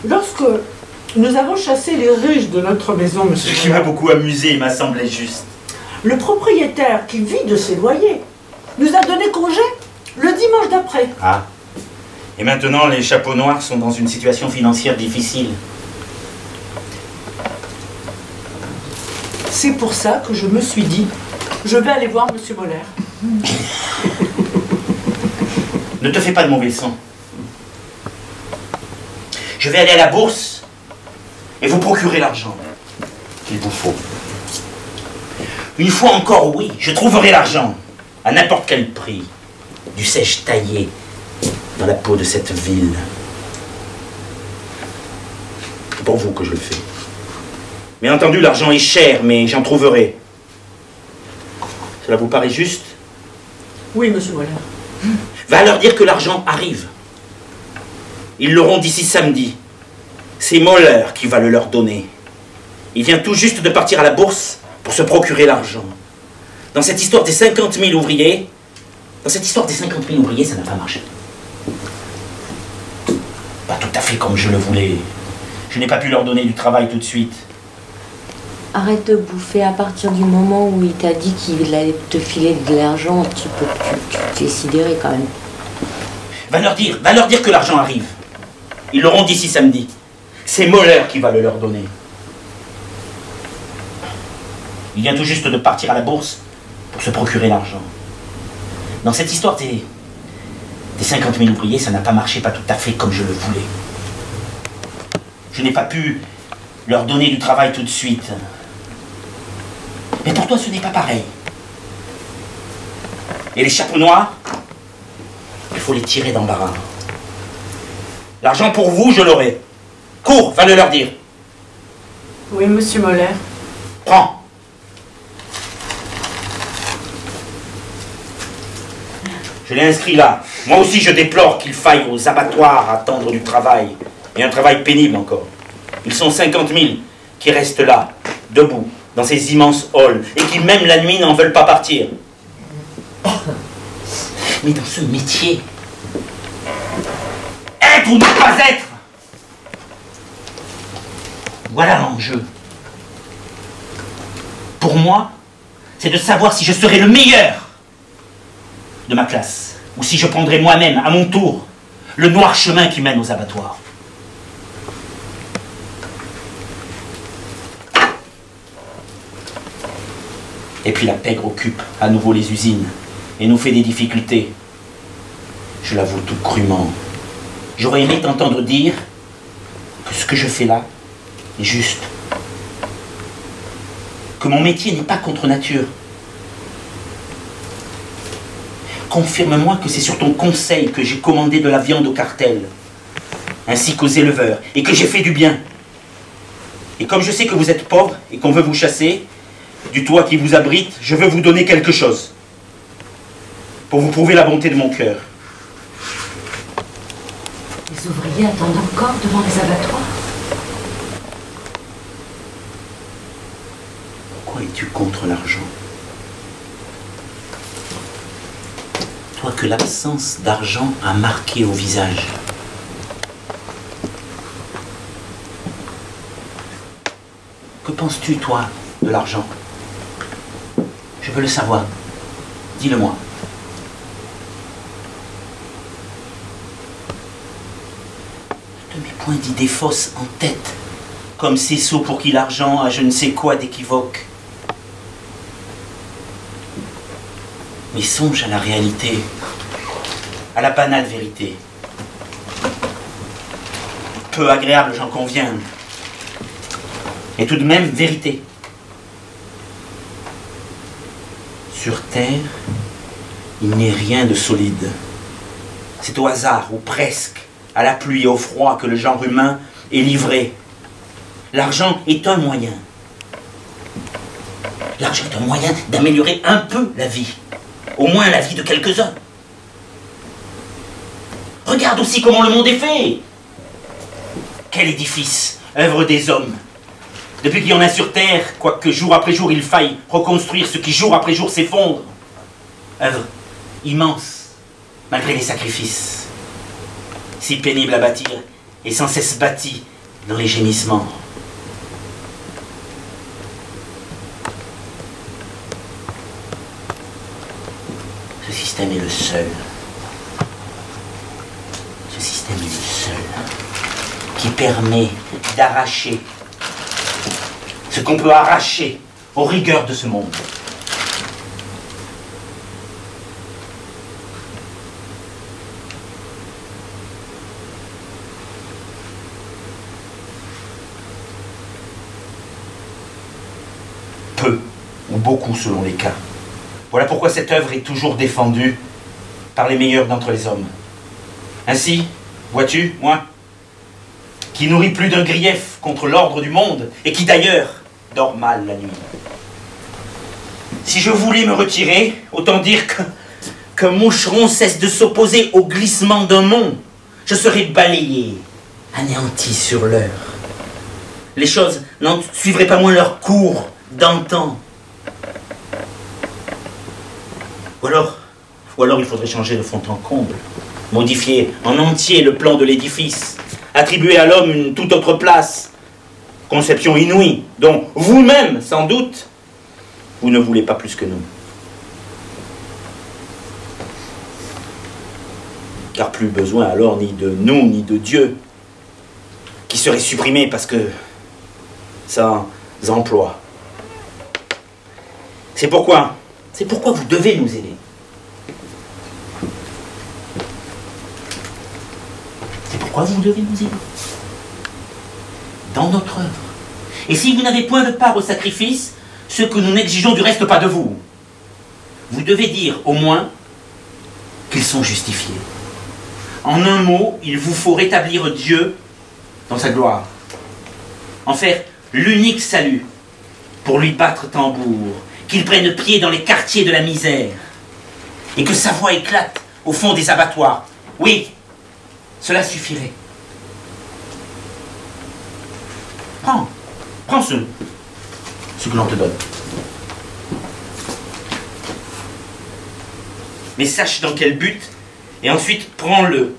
Lorsque nous avons chassé les riches de notre maison, monsieur, Ce qui m'a beaucoup amusé, il m'a semblé juste. le propriétaire qui vit de ses loyers nous a donné congé le dimanche d'après. Ah. Et maintenant, les chapeaux noirs sont dans une situation financière difficile. C'est pour ça que je me suis dit, je vais aller voir monsieur Moller. Ne te fais pas de mauvais sang. Je vais aller à la bourse et vous procurer l'argent qu'il vous faut. Une fois encore, oui, je trouverai l'argent, à n'importe quel prix. Dussé-je tailler dans la peau de cette ville. C'est pour vous que je le fais. Bien entendu, l'argent est cher, mais j'en trouverai. Cela vous paraît juste? Oui, monsieur Moller. Va leur dire que l'argent arrive. Ils l'auront d'ici samedi. C'est Moller qui va le leur donner. Il vient tout juste de partir à la bourse pour se procurer l'argent. Dans cette histoire des 50 000 ouvriers, ça n'a pas marché. Pas tout à fait comme je le voulais. Je n'ai pas pu leur donner du travail tout de suite. Arrête de bouffer. À partir du moment où il t'a dit qu'il allait te filer de l'argent, tu t'es sidéré quand même. Va leur dire que l'argent arrive. Ils l'auront d'ici samedi. C'est Moller qui va le leur donner. Il vient tout juste de partir à la bourse pour se procurer l'argent. Dans cette histoire des 50 000 ouvriers, ça n'a pas marché pas tout à fait comme je le voulais. Je n'ai pas pu leur donner du travail tout de suite. Mais pour toi, ce n'est pas pareil. Et les chapeaux noirs, il faut les tirer d'embarras. L'argent pour vous, je l'aurai. Cours, va le leur dire. Oui, monsieur Moller. Prends. Je l'ai inscrit là. Moi aussi, je déplore qu'il faille aux abattoirs attendre du travail. Et un travail pénible encore. Ils sont 50 000 qui restent là, debout, dans ces immenses halls, et qui, même la nuit, n'en veulent pas partir. Mais dans ce métier, être ou ne pas être, voilà l'enjeu. Pour moi, c'est de savoir si je serai le meilleur de ma classe, ou si je prendrai moi-même, à mon tour, le noir chemin qui mène aux abattoirs. Et puis la pègre occupe à nouveau les usines et nous fait des difficultés. Je l'avoue tout crûment. J'aurais aimé t'entendre dire que ce que je fais là est juste. que mon métier n'est pas contre nature. Confirme-moi que c'est sur ton conseil que j'ai commandé de la viande au cartel, ainsi qu'aux éleveurs, et que j'ai fait du bien. Et comme je sais que vous êtes pauvre et qu'on veut vous chasser, du toit qui vous abrite, je veux vous donner quelque chose, pour vous prouver la bonté de mon cœur. Les ouvriers attendent encore devant les abattoirs. Pourquoi es-tu contre l'argent? Toi que l'absence d'argent a marqué au visage. Que penses-tu, toi, de l'argent? Je veux le savoir. Dis-le-moi. Ne te mets point d'idées fausses en tête, comme ces sots pour qui l'argent a je ne sais quoi d'équivoque. Mais songe à la réalité, à la banale vérité. Peu agréable, j'en conviens, et tout de même vérité. Sur Terre, il n'est rien de solide. C'est au hasard, ou presque, à la pluie et au froid que le genre humain est livré. L'argent est un moyen. L'argent est un moyen d'améliorer un peu la vie. Au moins la vie de quelques-uns. Regarde aussi comment le monde est fait. Quel édifice, œuvre des hommes. Depuis qu'il y en a sur Terre, quoique jour après jour il faille reconstruire ce qui jour après jour s'effondre. Œuvre immense, malgré les sacrifices. Si pénible à bâtir, et sans cesse bâtie dans les gémissements. Ce système est le seul. Ce système est le seul qui permet d'arracher ce qu'on peut arracher aux rigueurs de ce monde. Peu ou beaucoup selon les cas. Voilà pourquoi cette œuvre est toujours défendue par les meilleurs d'entre les hommes. Ainsi, vois-tu, moi, qui nourris plus d'un grief contre l'ordre du monde, et qui d'ailleurs dort mal la nuit. Si je voulais me retirer, autant dire qu'un moucheron cesse de s'opposer au glissement d'un mont, je serais balayé, anéanti sur l'heure. Les choses n'en suivraient pas moins leur cours d'antan. Ou alors il faudrait changer de fond en comble, modifier en entier le plan de l'édifice, attribuer à l'homme une toute autre place, conception inouïe, dont vous-même, sans doute, vous ne voulez pas plus que nous. Car plus besoin alors ni de nous, ni de Dieu, qui serait supprimé parce que sans emploi. C'est pourquoi vous devez nous aider. C'est pourquoi vous devez nous aider. Dans notre œuvre. Et si vous n'avez point de part au sacrifice, ce que nous n'exigeons du reste pas de vous, vous devez dire au moins qu'ils sont justifiés. En un mot, il vous faut rétablir Dieu dans sa gloire. En faire l'unique salut pour lui battre tambour, qu'il prenne pied dans les quartiers de la misère et que sa voix éclate au fond des abattoirs. Oui, cela suffirait. Prends ce que l'on te donne. Mais sache dans quel but, et ensuite prends-le.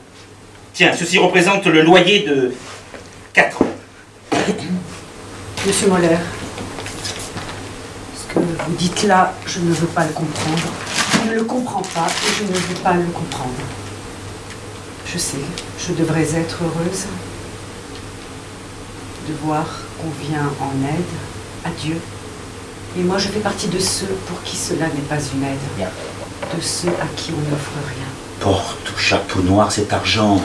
Tiens, ceci représente le loyer de 4 ans. Monsieur Moller, ce que vous dites là, je ne veux pas le comprendre. Je ne le comprends pas et je ne veux pas le comprendre. Je sais, je devrais être heureuse de voir qu'on vient en aide à Dieu. Et moi, je fais partie de ceux pour qui cela n'est pas une aide. De ceux à qui on n'offre rien. Porte au chapeau noir cet argent,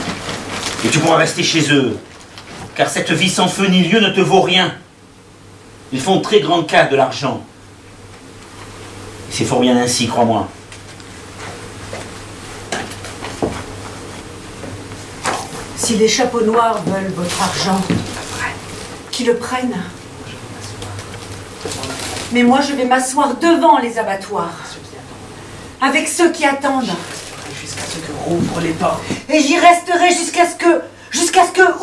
et tu pourras rester chez eux. Car cette vie sans feu ni lieu ne te vaut rien. Ils font très grand cas de l'argent. C'est fort bien ainsi, crois-moi. Si les chapeaux noirs veulent votre argent, qu'ils le prennent. Mais moi, je vais m'asseoir devant les abattoirs, avec ceux qui attendent. Jusqu'à ce que rouvrent les portes. Et j'y resterai jusqu'à ce que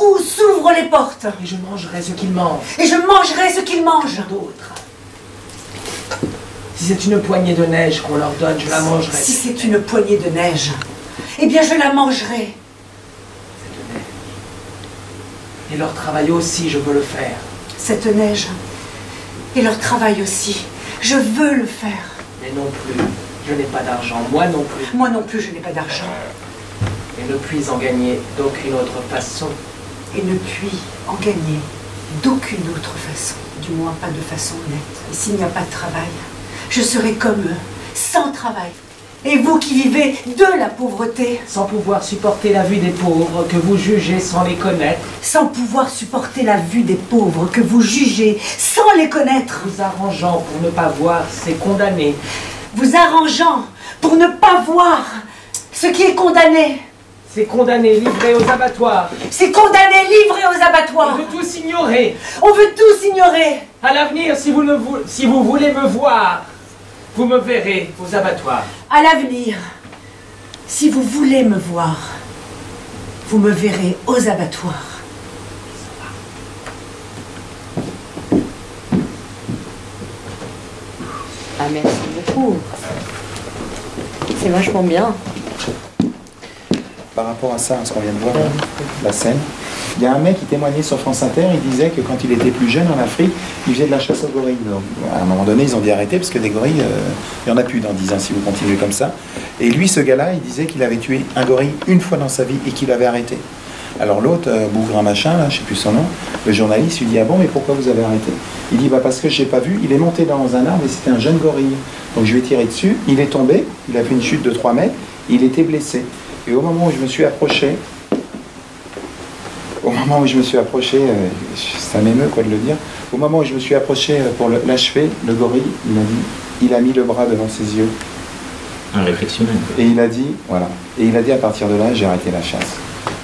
où s'ouvrent les portes. Et je mangerai ce qu'ils mangent. Et je mangerai ce qu'ils mangent. D'autres. Si c'est une poignée de neige qu'on leur donne, je la mangerai. Si c'est une poignée de neige, eh bien je la mangerai. Et leur travail aussi, je veux le faire. Cette neige et leur travail aussi, je veux le faire. Mais non plus, je n'ai pas d'argent. Moi non plus. Moi non plus, je n'ai pas d'argent. Et ne puis en gagner d'aucune autre façon. Et ne puis en gagner d'aucune autre façon. Du moins pas de façon honnête. Et s'il n'y a pas de travail, je serai comme eux, sans travail. Et vous qui vivez de la pauvreté. Sans pouvoir supporter la vue des pauvres que vous jugez sans les connaître. Sans pouvoir supporter la vue des pauvres que vous jugez sans les connaître. Vous arrangeant pour ne pas voir ces condamnés. Vous arrangeant pour ne pas voir ce qui est condamné. Ces condamnés livrés aux abattoirs. Ces condamnés livrés aux abattoirs. On veut tous ignorer. On veut tous ignorer. À l'avenir, si vous voulez me voir, vous me verrez aux abattoirs. À l'avenir, si vous voulez me voir, vous me verrez aux abattoirs. Ah, merci beaucoup. C'est vachement bien. Par rapport à ça, à ce qu'on vient de voir, la scène, il y a un mec qui témoignait sur France Inter, il disait que quand il était plus jeune en Afrique, il faisait de la chasse aux gorilles. Donc, à un moment donné, ils ont dû arrêter parce que des gorilles, il n'y en a plus dans 10 ans si vous continuez comme ça. Et lui, ce gars-là, il disait qu'il avait tué un gorille une fois dans sa vie et qu'il avait arrêté. Alors l'autre, Bougrain machin, là, je ne sais plus son nom, le journaliste lui dit « Ah bon, mais pourquoi vous avez arrêté ?» Il dit bah, « Parce que je n'ai pas vu, il est monté dans un arbre et c'était un jeune gorille. Donc je lui ai tiré dessus, il est tombé, il a fait une chute de 3 mètres, il était blessé. Et au moment où je me suis approché, ça m'émeut quoi de le dire, au moment où je me suis approché pour l'achever, le gorille, il a mis le bras devant ses yeux. Un réflexionnel. Et il a dit, voilà, et il a dit à partir de là, j'ai arrêté la chasse.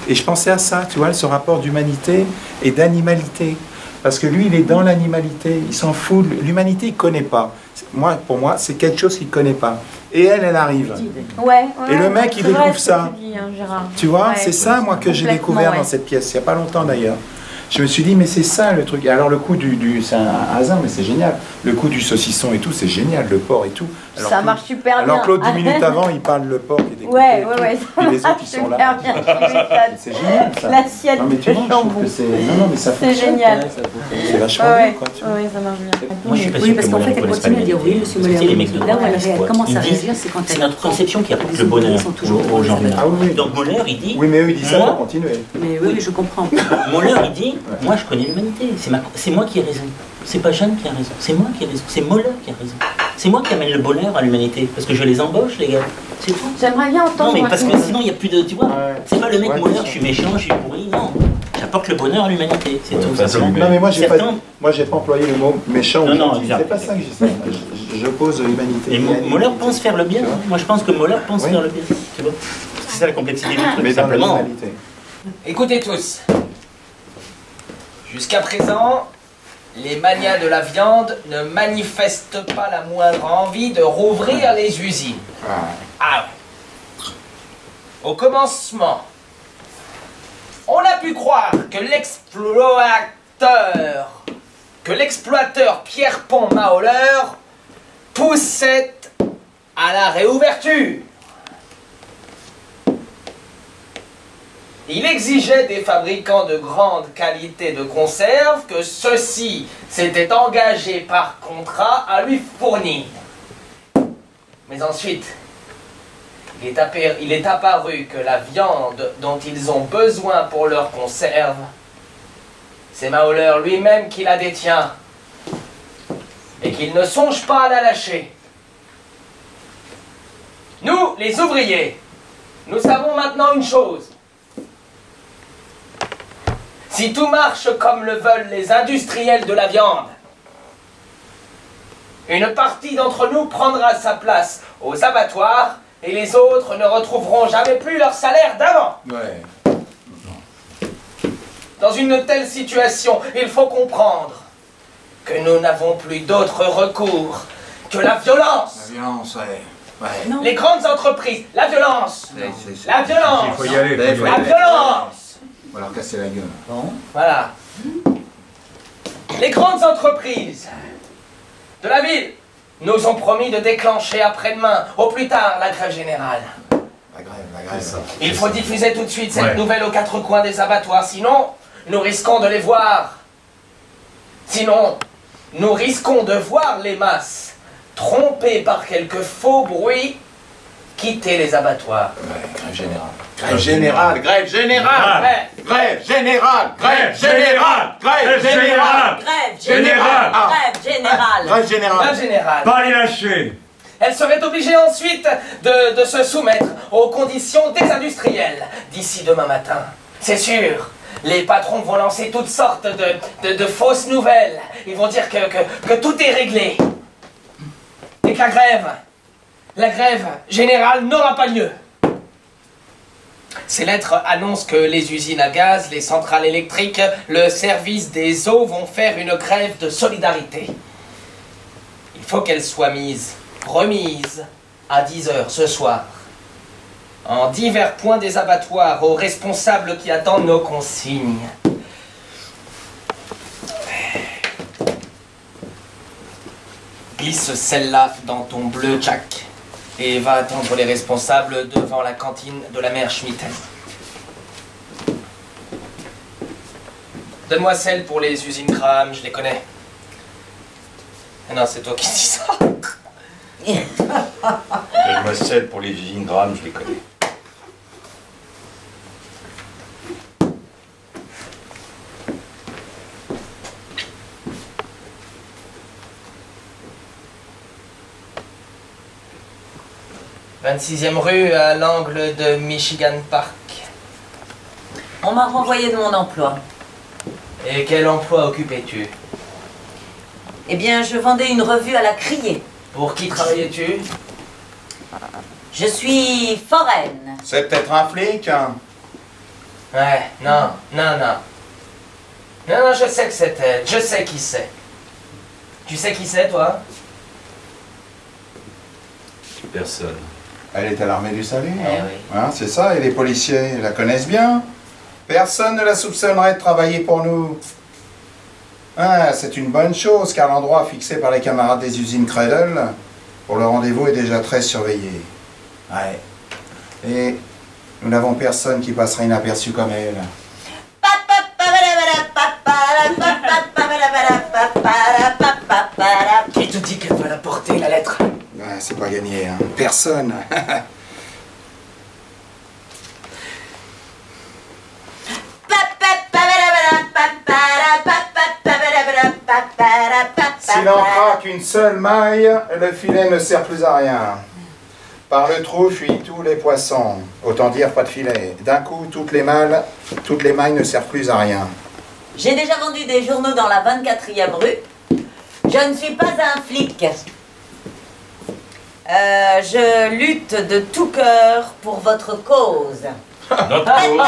Et je pensais à ça, tu vois, ce rapport d'humanité et d'animalité. Parce que lui, il est dans l'animalité, il s'en fout. L'humanité, il ne connaît pas. Pour moi, c'est quelque chose qu'il ne connaît pas. Et elle arrive. Ouais, et le mec, il découvre ça. Tu dis, hein, Gérard. Tu vois, Ouais, c'est ça, moi, que j'ai découvert dans cette pièce, il n'y a pas longtemps d'ailleurs. Je me suis dit, mais c'est ça le truc. Et alors, le coup c'est un hasard, mais c'est génial. Le coup du saucisson et tout, c'est génial, le porc et tout. Alors, ça marche super bien. Alors, Claude, 10 minutes avant, il parle le porc qui est découpé. Ouais, puis les autres, ils sont là. C'est génial, ça. L'assiette de jambon. Non, mais ça c'est génial. C'est vachement bien, quoi. Oui, ça marche bien. Moi, je suis pas sûr oui, parce qu'en fait, elle continue à dire oui, monsieur Moller. Les mecs de Là où elle commence à réagir, c'est quand elle. C'est notre conception qui apporte le bonheur aux gens. Ah oui. Donc Moller, il dit... Oui, mais eux, ils disent ça pour continuer. Mais oui, je comprends. Moller, il dit, moi, je connais l'humanité. C'est moi qui ai raison. C'est pas Jeanne qui a raison. C'est moi qui ai raison. C'est Moller qui a raison. C'est moi qui amène le bonheur à l'humanité. Parce que je les embauche, les gars. C'est tout. J'aimerais bien entendre... Non, mais parce que sinon, il n'y a plus de... Tu vois, c'est pas le mec Moller, je suis méchant, je suis pourri. Non. J'apporte le bonheur à l'humanité. C'est tout simplement. Non, mais moi, j'ai pas employé le mot méchant. Non, c'est pas ça que j'ai dit. Je pose l'humanité. Et Moller pense faire le bien. Moi, je pense que Moller pense faire le bien. Tu vois. C'est ça la complexité du truc, mais simplement. Écoutez tous. Jusqu'à présent, les manias de la viande ne manifestent pas la moindre envie de rouvrir les usines. Ah ouais. Au commencement, on a pu croire que l'exploiteur Pierre-Pont Maholler poussait à la réouverture. Il exigeait des fabricants de grande qualité de conserve que ceux-ci s'étaient engagés par contrat à lui fournir. Mais ensuite, il est apparu que la viande dont ils ont besoin pour leur conserve, c'est Maholler lui-même qui la détient et qu'il ne songe pas à la lâcher. Nous, les ouvriers, nous savons maintenant une chose. Si tout marche comme le veulent les industriels de la viande, Une partie d'entre nous prendra sa place aux abattoirs et les autres ne retrouveront jamais plus leur salaire d'avant. Ouais. Dans une telle situation, il faut comprendre que nous n'avons plus d'autre recours que la violence. La violence, ouais. Ouais. Les grandes entreprises, la violence. La violence. Il faut y aller. La violence. On va leur casser la gueule. Bon. Voilà. Les grandes entreprises de la ville nous ont promis de déclencher après-demain, au plus tard, la grève générale. La grève, ça. Il faut diffuser tout de suite cette nouvelle aux quatre coins des abattoirs, sinon, nous risquons de les voir. Sinon, nous risquons de voir les masses, trompées par quelques faux bruits, quitter les abattoirs. Ouais, grève générale. Grève générale, grève générale, ouais. Grève générale, grève générale, grève générale, grève générale, grève générale, grève générale, grève générale. Pas les lâcher. Elle serait obligée ensuite de se soumettre aux conditions désindustrielles d'ici demain matin. C'est sûr, les patrons vont lancer toutes sortes de fausses nouvelles. Ils vont dire que tout est réglé. Et que la grève générale n'aura pas lieu. Ces lettres annoncent que les usines à gaz, les centrales électriques, le service des eaux vont faire une grève de solidarité. Il faut qu'elles soient remises à 10 h ce soir, en divers points des abattoirs, aux responsables qui attendent nos consignes. Glisse celle-là dans ton bleu, Jack, et va attendre les responsables devant la cantine de la mère Schmitten. Donne-moi celle pour les usines Graham, je les connais. Ah non, c'est toi qui dis ça. Donne-moi celle pour les usines Graham, je les connais. « 26e rue, à l'angle de Michigan Park. » On m'a renvoyé de mon emploi. Et quel emploi occupais-tu? Eh bien, je vendais une revue à la criée. Pour qui travaillais-tu? Je suis foraine. C'est peut-être un flic, hein? Ouais, non, je sais que c'est elle, je sais qui c'est. Tu sais qui c'est, toi? Personne. Elle est à l'armée du salut, Eh hein? oui. Hein, c'est ça, et les policiers la connaissent bien. Personne ne la soupçonnerait de travailler pour nous. Ah, c'est une bonne chose, car l'endroit fixé par les camarades des usines Cradle pour le rendez-vous est déjà très surveillé. Ouais. Et nous n'avons personne qui passerait inaperçu comme elle. Qui te dit qu'elle va la porter, la lettre? Ouais, c'est pas gagné, hein. Personne. S'il en craque une seule maille, le filet ne sert plus à rien. Par le trou fuient tous les poissons. Autant dire pas de filet. D'un coup, toutes les mailles ne servent plus à rien. J'ai déjà vendu des journaux dans la 24e rue. Je ne suis pas un flic. Je lutte de tout cœur pour votre cause. Notre cause?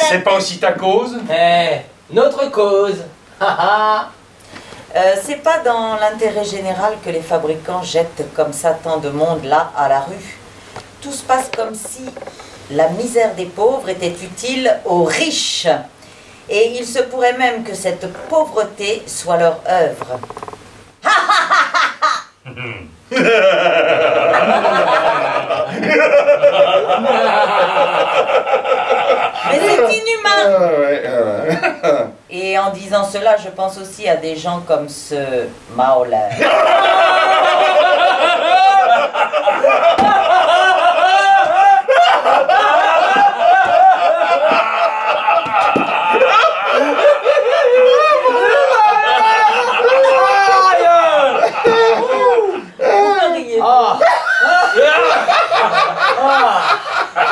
C'est pas aussi ta cause? Eh, notre cause. C'est pas dans l'intérêt général que les fabricants jettent comme ça tant de monde là à la rue. Tout se passe comme si la misère des pauvres était utile aux riches. Et il se pourrait même que cette pauvreté soit leur œuvre. Mais c'est inhumain. Et en disant cela, je pense aussi à des gens comme ce Mauler.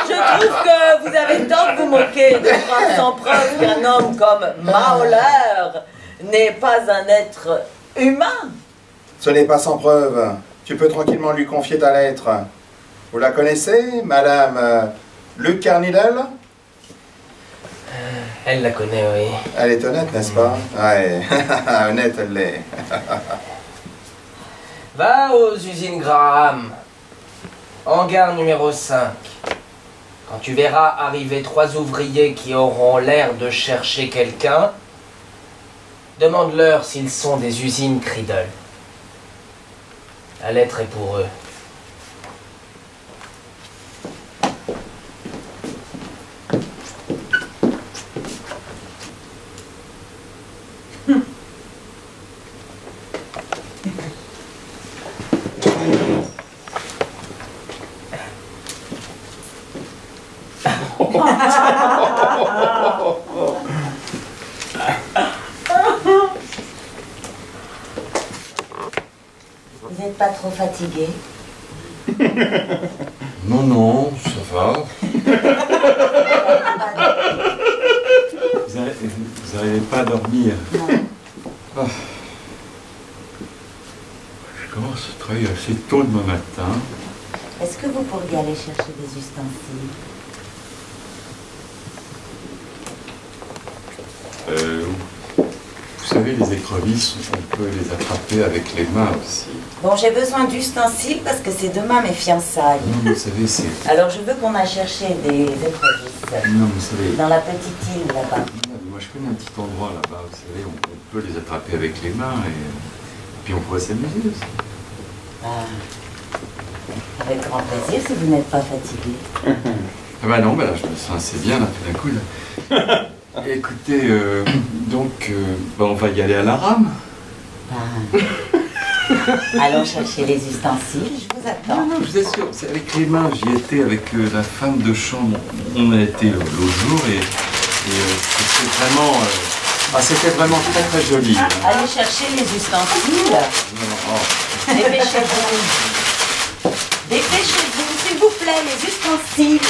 Je trouve que vous avez tort de vous moquer de croire sans preuve qu'un homme comme Mauler n'est pas un être humain. Ce n'est pas sans preuve. Tu peux tranquillement lui confier ta lettre. Vous la connaissez, Madame Luc Carnidel? Elle la connaît, oui. Elle est honnête, n'est-ce pas? Ouais, honnête, elle l'est. Va aux usines Graham, hangar numéro 5. Quand tu verras arriver 3 ouvriers qui auront l'air de chercher quelqu'un, demande-leur s'ils sont des usines Creedle. La lettre est pour eux. Vous n'êtes pas trop fatigué? Non, non, ça va. Vous n'arrivez pas à dormir? Non. Ah. Je commence à travailler assez tôt demain matin. Est-ce que vous pourriez aller chercher des ustensiles? Vous savez, les écrevisses, on peut les attraper avec les mains aussi. Bon, j'ai besoin d'ustensiles parce que c'est demain mes fiançailles. Non, vous savez, c'est... Alors je veux qu'on aille chercher des écrevisses. Non, vous savez... Dans la petite île là-bas. Moi, je connais un petit endroit là-bas, vous savez, on peut les attraper avec les mains et puis on pourrait s'amuser aussi. Ah. Avec grand plaisir si vous n'êtes pas fatigué. Ah bah non, bah là, je me sens assez bien, là, tout d'un coup, là. Écoutez, bah, on va y aller à la rame. Ah. Allons chercher les ustensiles, je vous attends. Non, je vous assure, c'est avec les mains. J'y étais avec la femme de chambre. On a été l'autre jour et c'était vraiment... c'était vraiment très très joli. Hein. Allez chercher les ustensiles. Dépêchez-vous. Dépêchez-vous, s'il vous plaît, les ustensiles.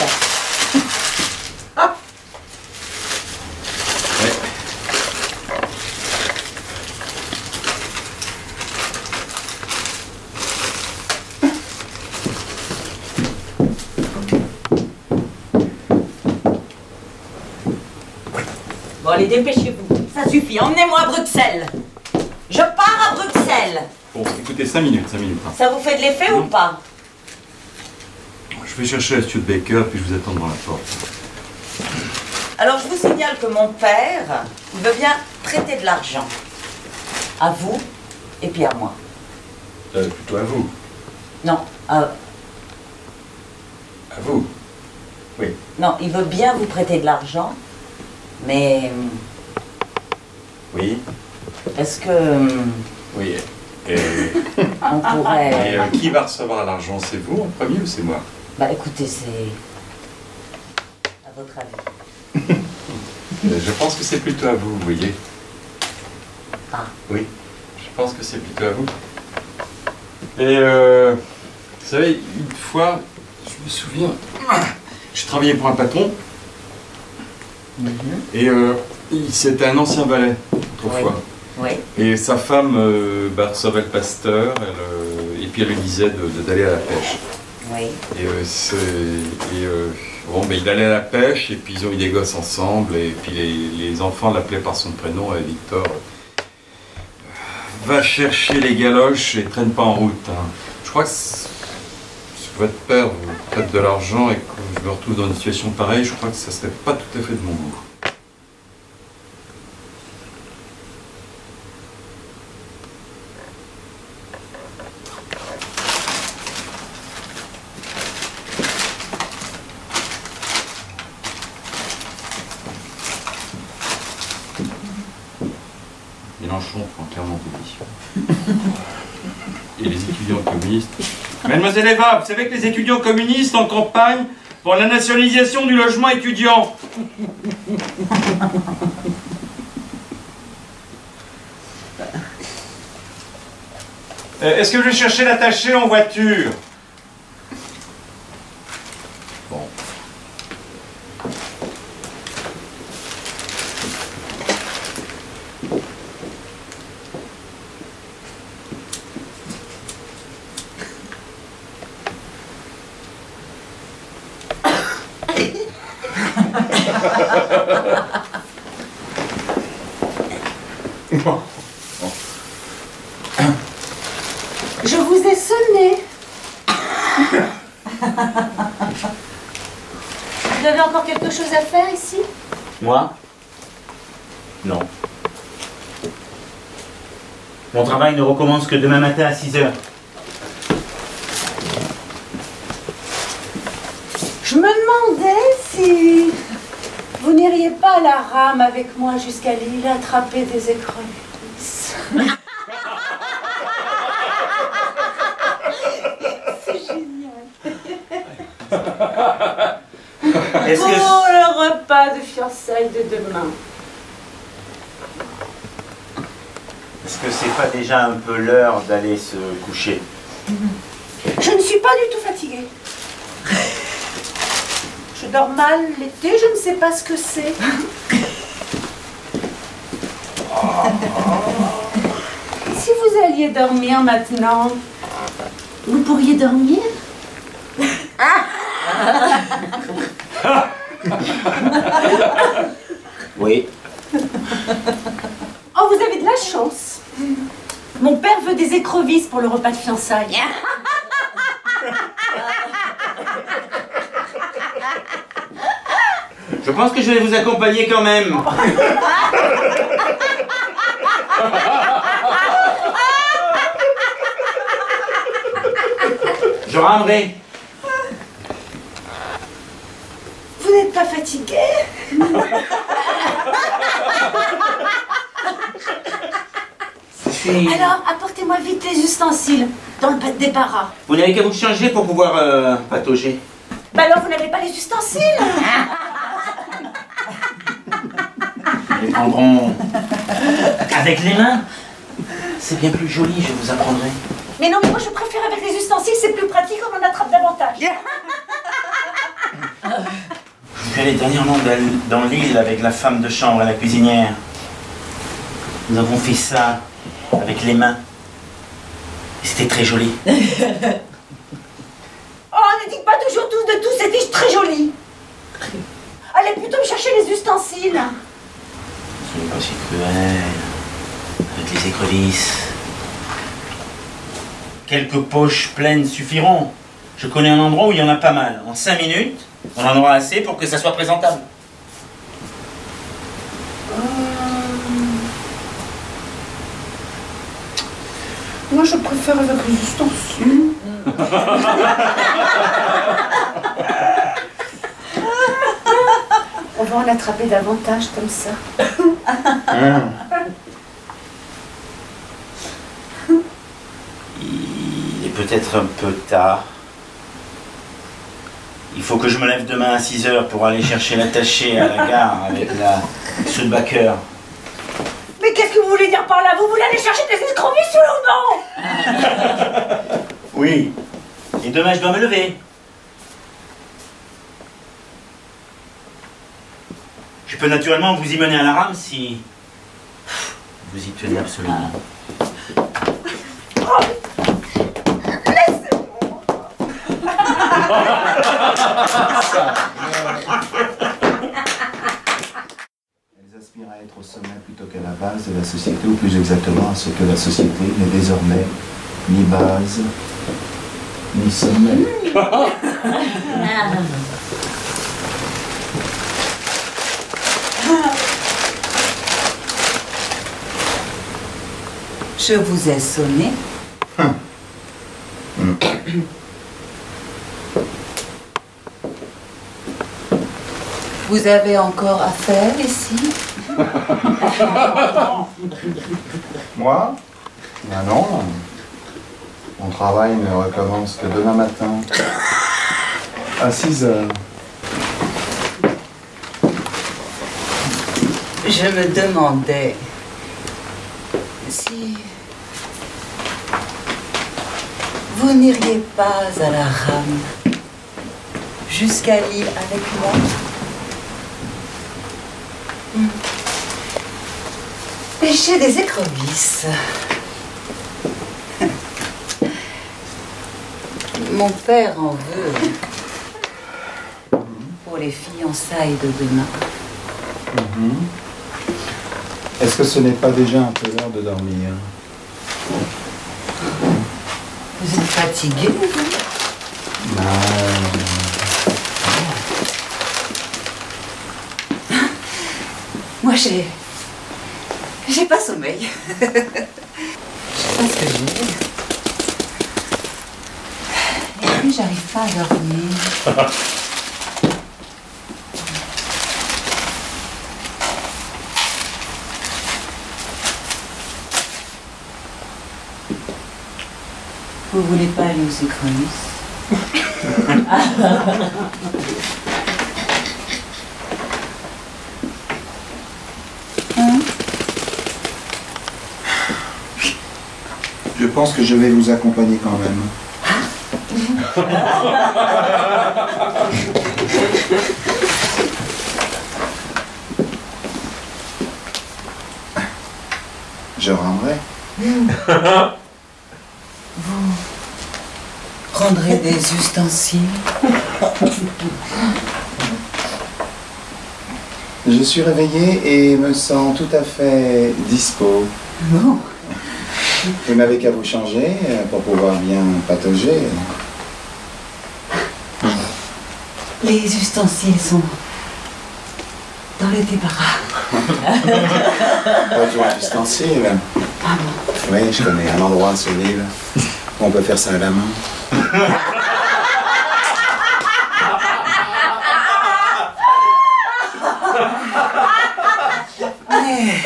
Bon, allez, dépêchez-vous. Ça suffit, emmenez-moi à Bruxelles. Je pars à Bruxelles. Bon, écoutez, 5 minutes. Hein. Ça vous fait de l'effet ou pas? Je vais chercher la Studebaker puis je vous attends devant la porte. Alors je vous signale que mon père, il veut bien prêter de l'argent. À vous et puis à moi. Plutôt à vous. Non, à... À vous? Oui. Non, il veut bien vous prêter de l'argent, mais... Oui. Est-ce que... Oui. On pourrait... Et qui va recevoir l'argent? C'est vous en premier ou c'est moi? Bah écoutez, c'est... à votre avis. Je pense que c'est plutôt à vous, vous voyez. Ah. Oui, je pense que c'est plutôt à vous. Et vous savez, une fois, je me souviens, je travaillais pour un patron. Et c'était un ancien valet, autrefois. Oui. Et sa femme recevait le pasteur, et puis elle lui disait d'aller à la pêche. Oui. Bon, ben, il allait à la pêche, et puis ils ont eu des gosses ensemble, et puis les enfants l'appelaient par son prénom, Victor. Va chercher les galoches et traîne pas en route. Hein. Je crois que si votre père vous prête de l'argent et que je me retrouve dans une situation pareille, je crois que ça serait pas tout à fait de mon goût. Mélenchon prend clairement position. Et les étudiants communistes. Mademoiselle Eva, vous savez que les étudiants communistes en campagne pour la nationalisation du logement étudiant. Est-ce que je vais chercher l'attaché en voiture? Bon. Je vous ai sonné. Vous avez encore quelque chose à faire ici? Moi? Non. Mon travail ne recommence que demain matin à 6 h. Je me demandais si vous n'iriez pas à la rame avec moi jusqu'à l'île attraper des écrevisses. C'est génial. Pour le repas de fiançailles de demain. Est-ce que c'est pas déjà un peu l'heure d'aller se coucher? Je ne suis pas du tout fatiguée. Je dors mal l'été, je ne sais pas ce que c'est. Si vous alliez dormir maintenant, vous pourriez dormir? Oui. Oh, vous avez de la chance. Mon père veut des écrevisses pour le repas de fiançailles. Je pense que je vais vous accompagner quand même. Je ramerai. Vous n'êtes pas fatigué? Alors, apportez-moi vite les ustensiles dans le pas de débarras. Vous n'avez qu'à vous changer pour pouvoir patauger. Bah alors, vous n'avez pas les ustensiles? Ils prendront avec les mains. C'est bien plus joli, je vous apprendrai. Mais non, mais moi je préfère avec les ustensiles, c'est plus pratique, on en attrape davantage. Je suis allé dernièrement dans l'île avec la femme de chambre et la cuisinière. Nous avons fait ça avec les mains. C'était très joli. Oh, ne dites pas toujours tous de tout, c'était très joli. Allez plutôt me chercher les ustensiles. Ce n'est pas si cruel. Avec les écrevisses. Quelques poches pleines suffiront. Je connais un endroit où il y en a pas mal. En 5 minutes, on en aura assez pour que ça soit présentable. Moi je préfère avec les ustensiles. On va en attraper davantage comme ça. Il est peut-être un peu tard. Il faut que je me lève demain à 6 h pour aller chercher l'attaché à la gare avec la Studebaker. Mais qu'est-ce que vous voulez dire par là? Vous voulez aller chercher des écrevisses ou non? Oui. Et demain, je dois me lever. Je peux naturellement vous y mener à la rame si vous y tenez absolument. Elles aspirent à être au sommet plutôt qu'à la base de la société, ou plus exactement à ce que la société n'est désormais ni base, ni sommet. Je vous ai sonné. Vous avez encore affaire ici? Moi? Ben non. Mon travail ne recommence que demain matin. À 6 h. Je me demandais si vous n'iriez pas à la rame jusqu'à l'île avec moi. Pêcher des écrevisses. Mon père en veut pour les fiançailles de demain. Est-ce que ce n'est pas déjà un peu l'heure de dormir? Vous êtes fatigué, vous? Moi, j'ai pas sommeil. Je sais pas ce que j'ai. Et puis, j'arrive pas à dormir. Vous voulez pas aller aux écrevisses? Je pense que je vais vous accompagner quand même. Je rendrai. Vous prendrez des ustensiles? Je suis réveillé et me sens tout à fait dispo. Bon. Vous n'avez qu'à vous changer pour pouvoir bien patauger. Les ustensiles sont dans le débarras. Pas besoin d'ustensiles. Ah bon? Oui, je connais un endroit sur l'île où on peut faire ça à la main. Mais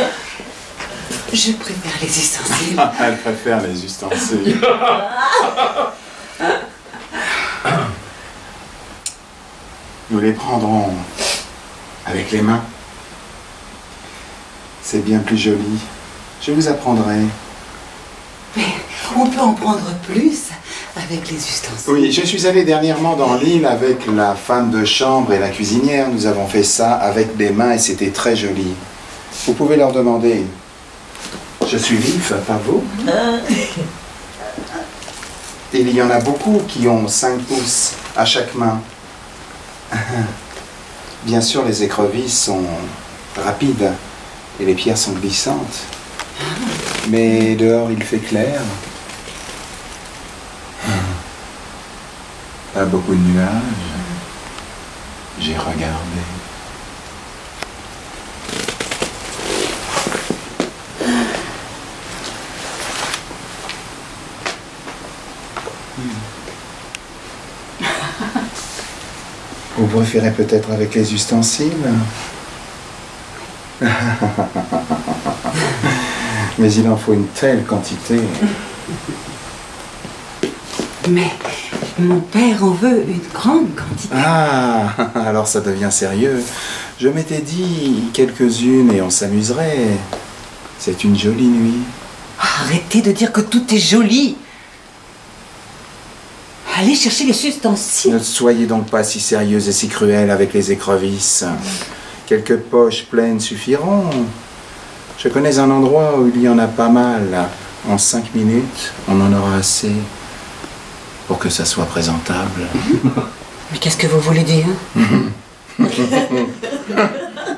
je préfère les ustensiles. Elle préfère les ustensiles. Nous les prendrons avec les mains. C'est bien plus joli. Je vous apprendrai. Mais on peut en prendre plus avec les ustensiles. Oui, je suis allé dernièrement dans l'île avec la femme de chambre et la cuisinière. Nous avons fait ça avec des mains et c'était très joli. Vous pouvez leur demander. Je suis vif, pas vous? Il y en a beaucoup qui ont 5 pouces à chaque main. Bien sûr, les écrevisses sont rapides et les pierres sont glissantes. Mais dehors, il fait clair. Pas beaucoup de nuages. J'ai regardé. Vous préférez peut-être avec les ustensiles? Mais il en faut une telle quantité. Mais mon père en veut une grande quantité. Ah, alors ça devient sérieux. Je m'étais dit quelques-unes et on s'amuserait. C'est une jolie nuit. Arrêtez de dire que tout est joli. Allez chercher les ustensiles. Ne soyez donc pas si sérieuse et si cruelle avec les écrevisses. Quelques poches pleines suffiront. Je connais un endroit où il y en a pas mal. En 5 minutes, on en aura assez pour que ça soit présentable. Mais qu'est-ce que vous voulez dire?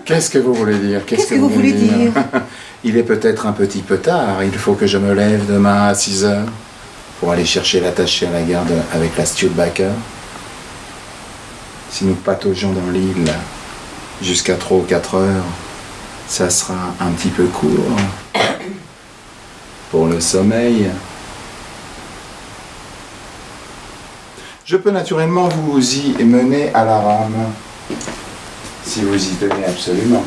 Qu'est-ce que vous voulez dire? Qu'est-ce que vous voulez dire? Il est peut-être un petit peu tard. Il faut que je me lève demain à 6 heures pour aller chercher l'attaché à la garde avec la Studebaker. Si nous pataugeons dans l'île jusqu'à 3 ou 4 heures, ça sera un petit peu court pour le sommeil. Je peux naturellement vous y mener à la rame, si vous y tenez absolument.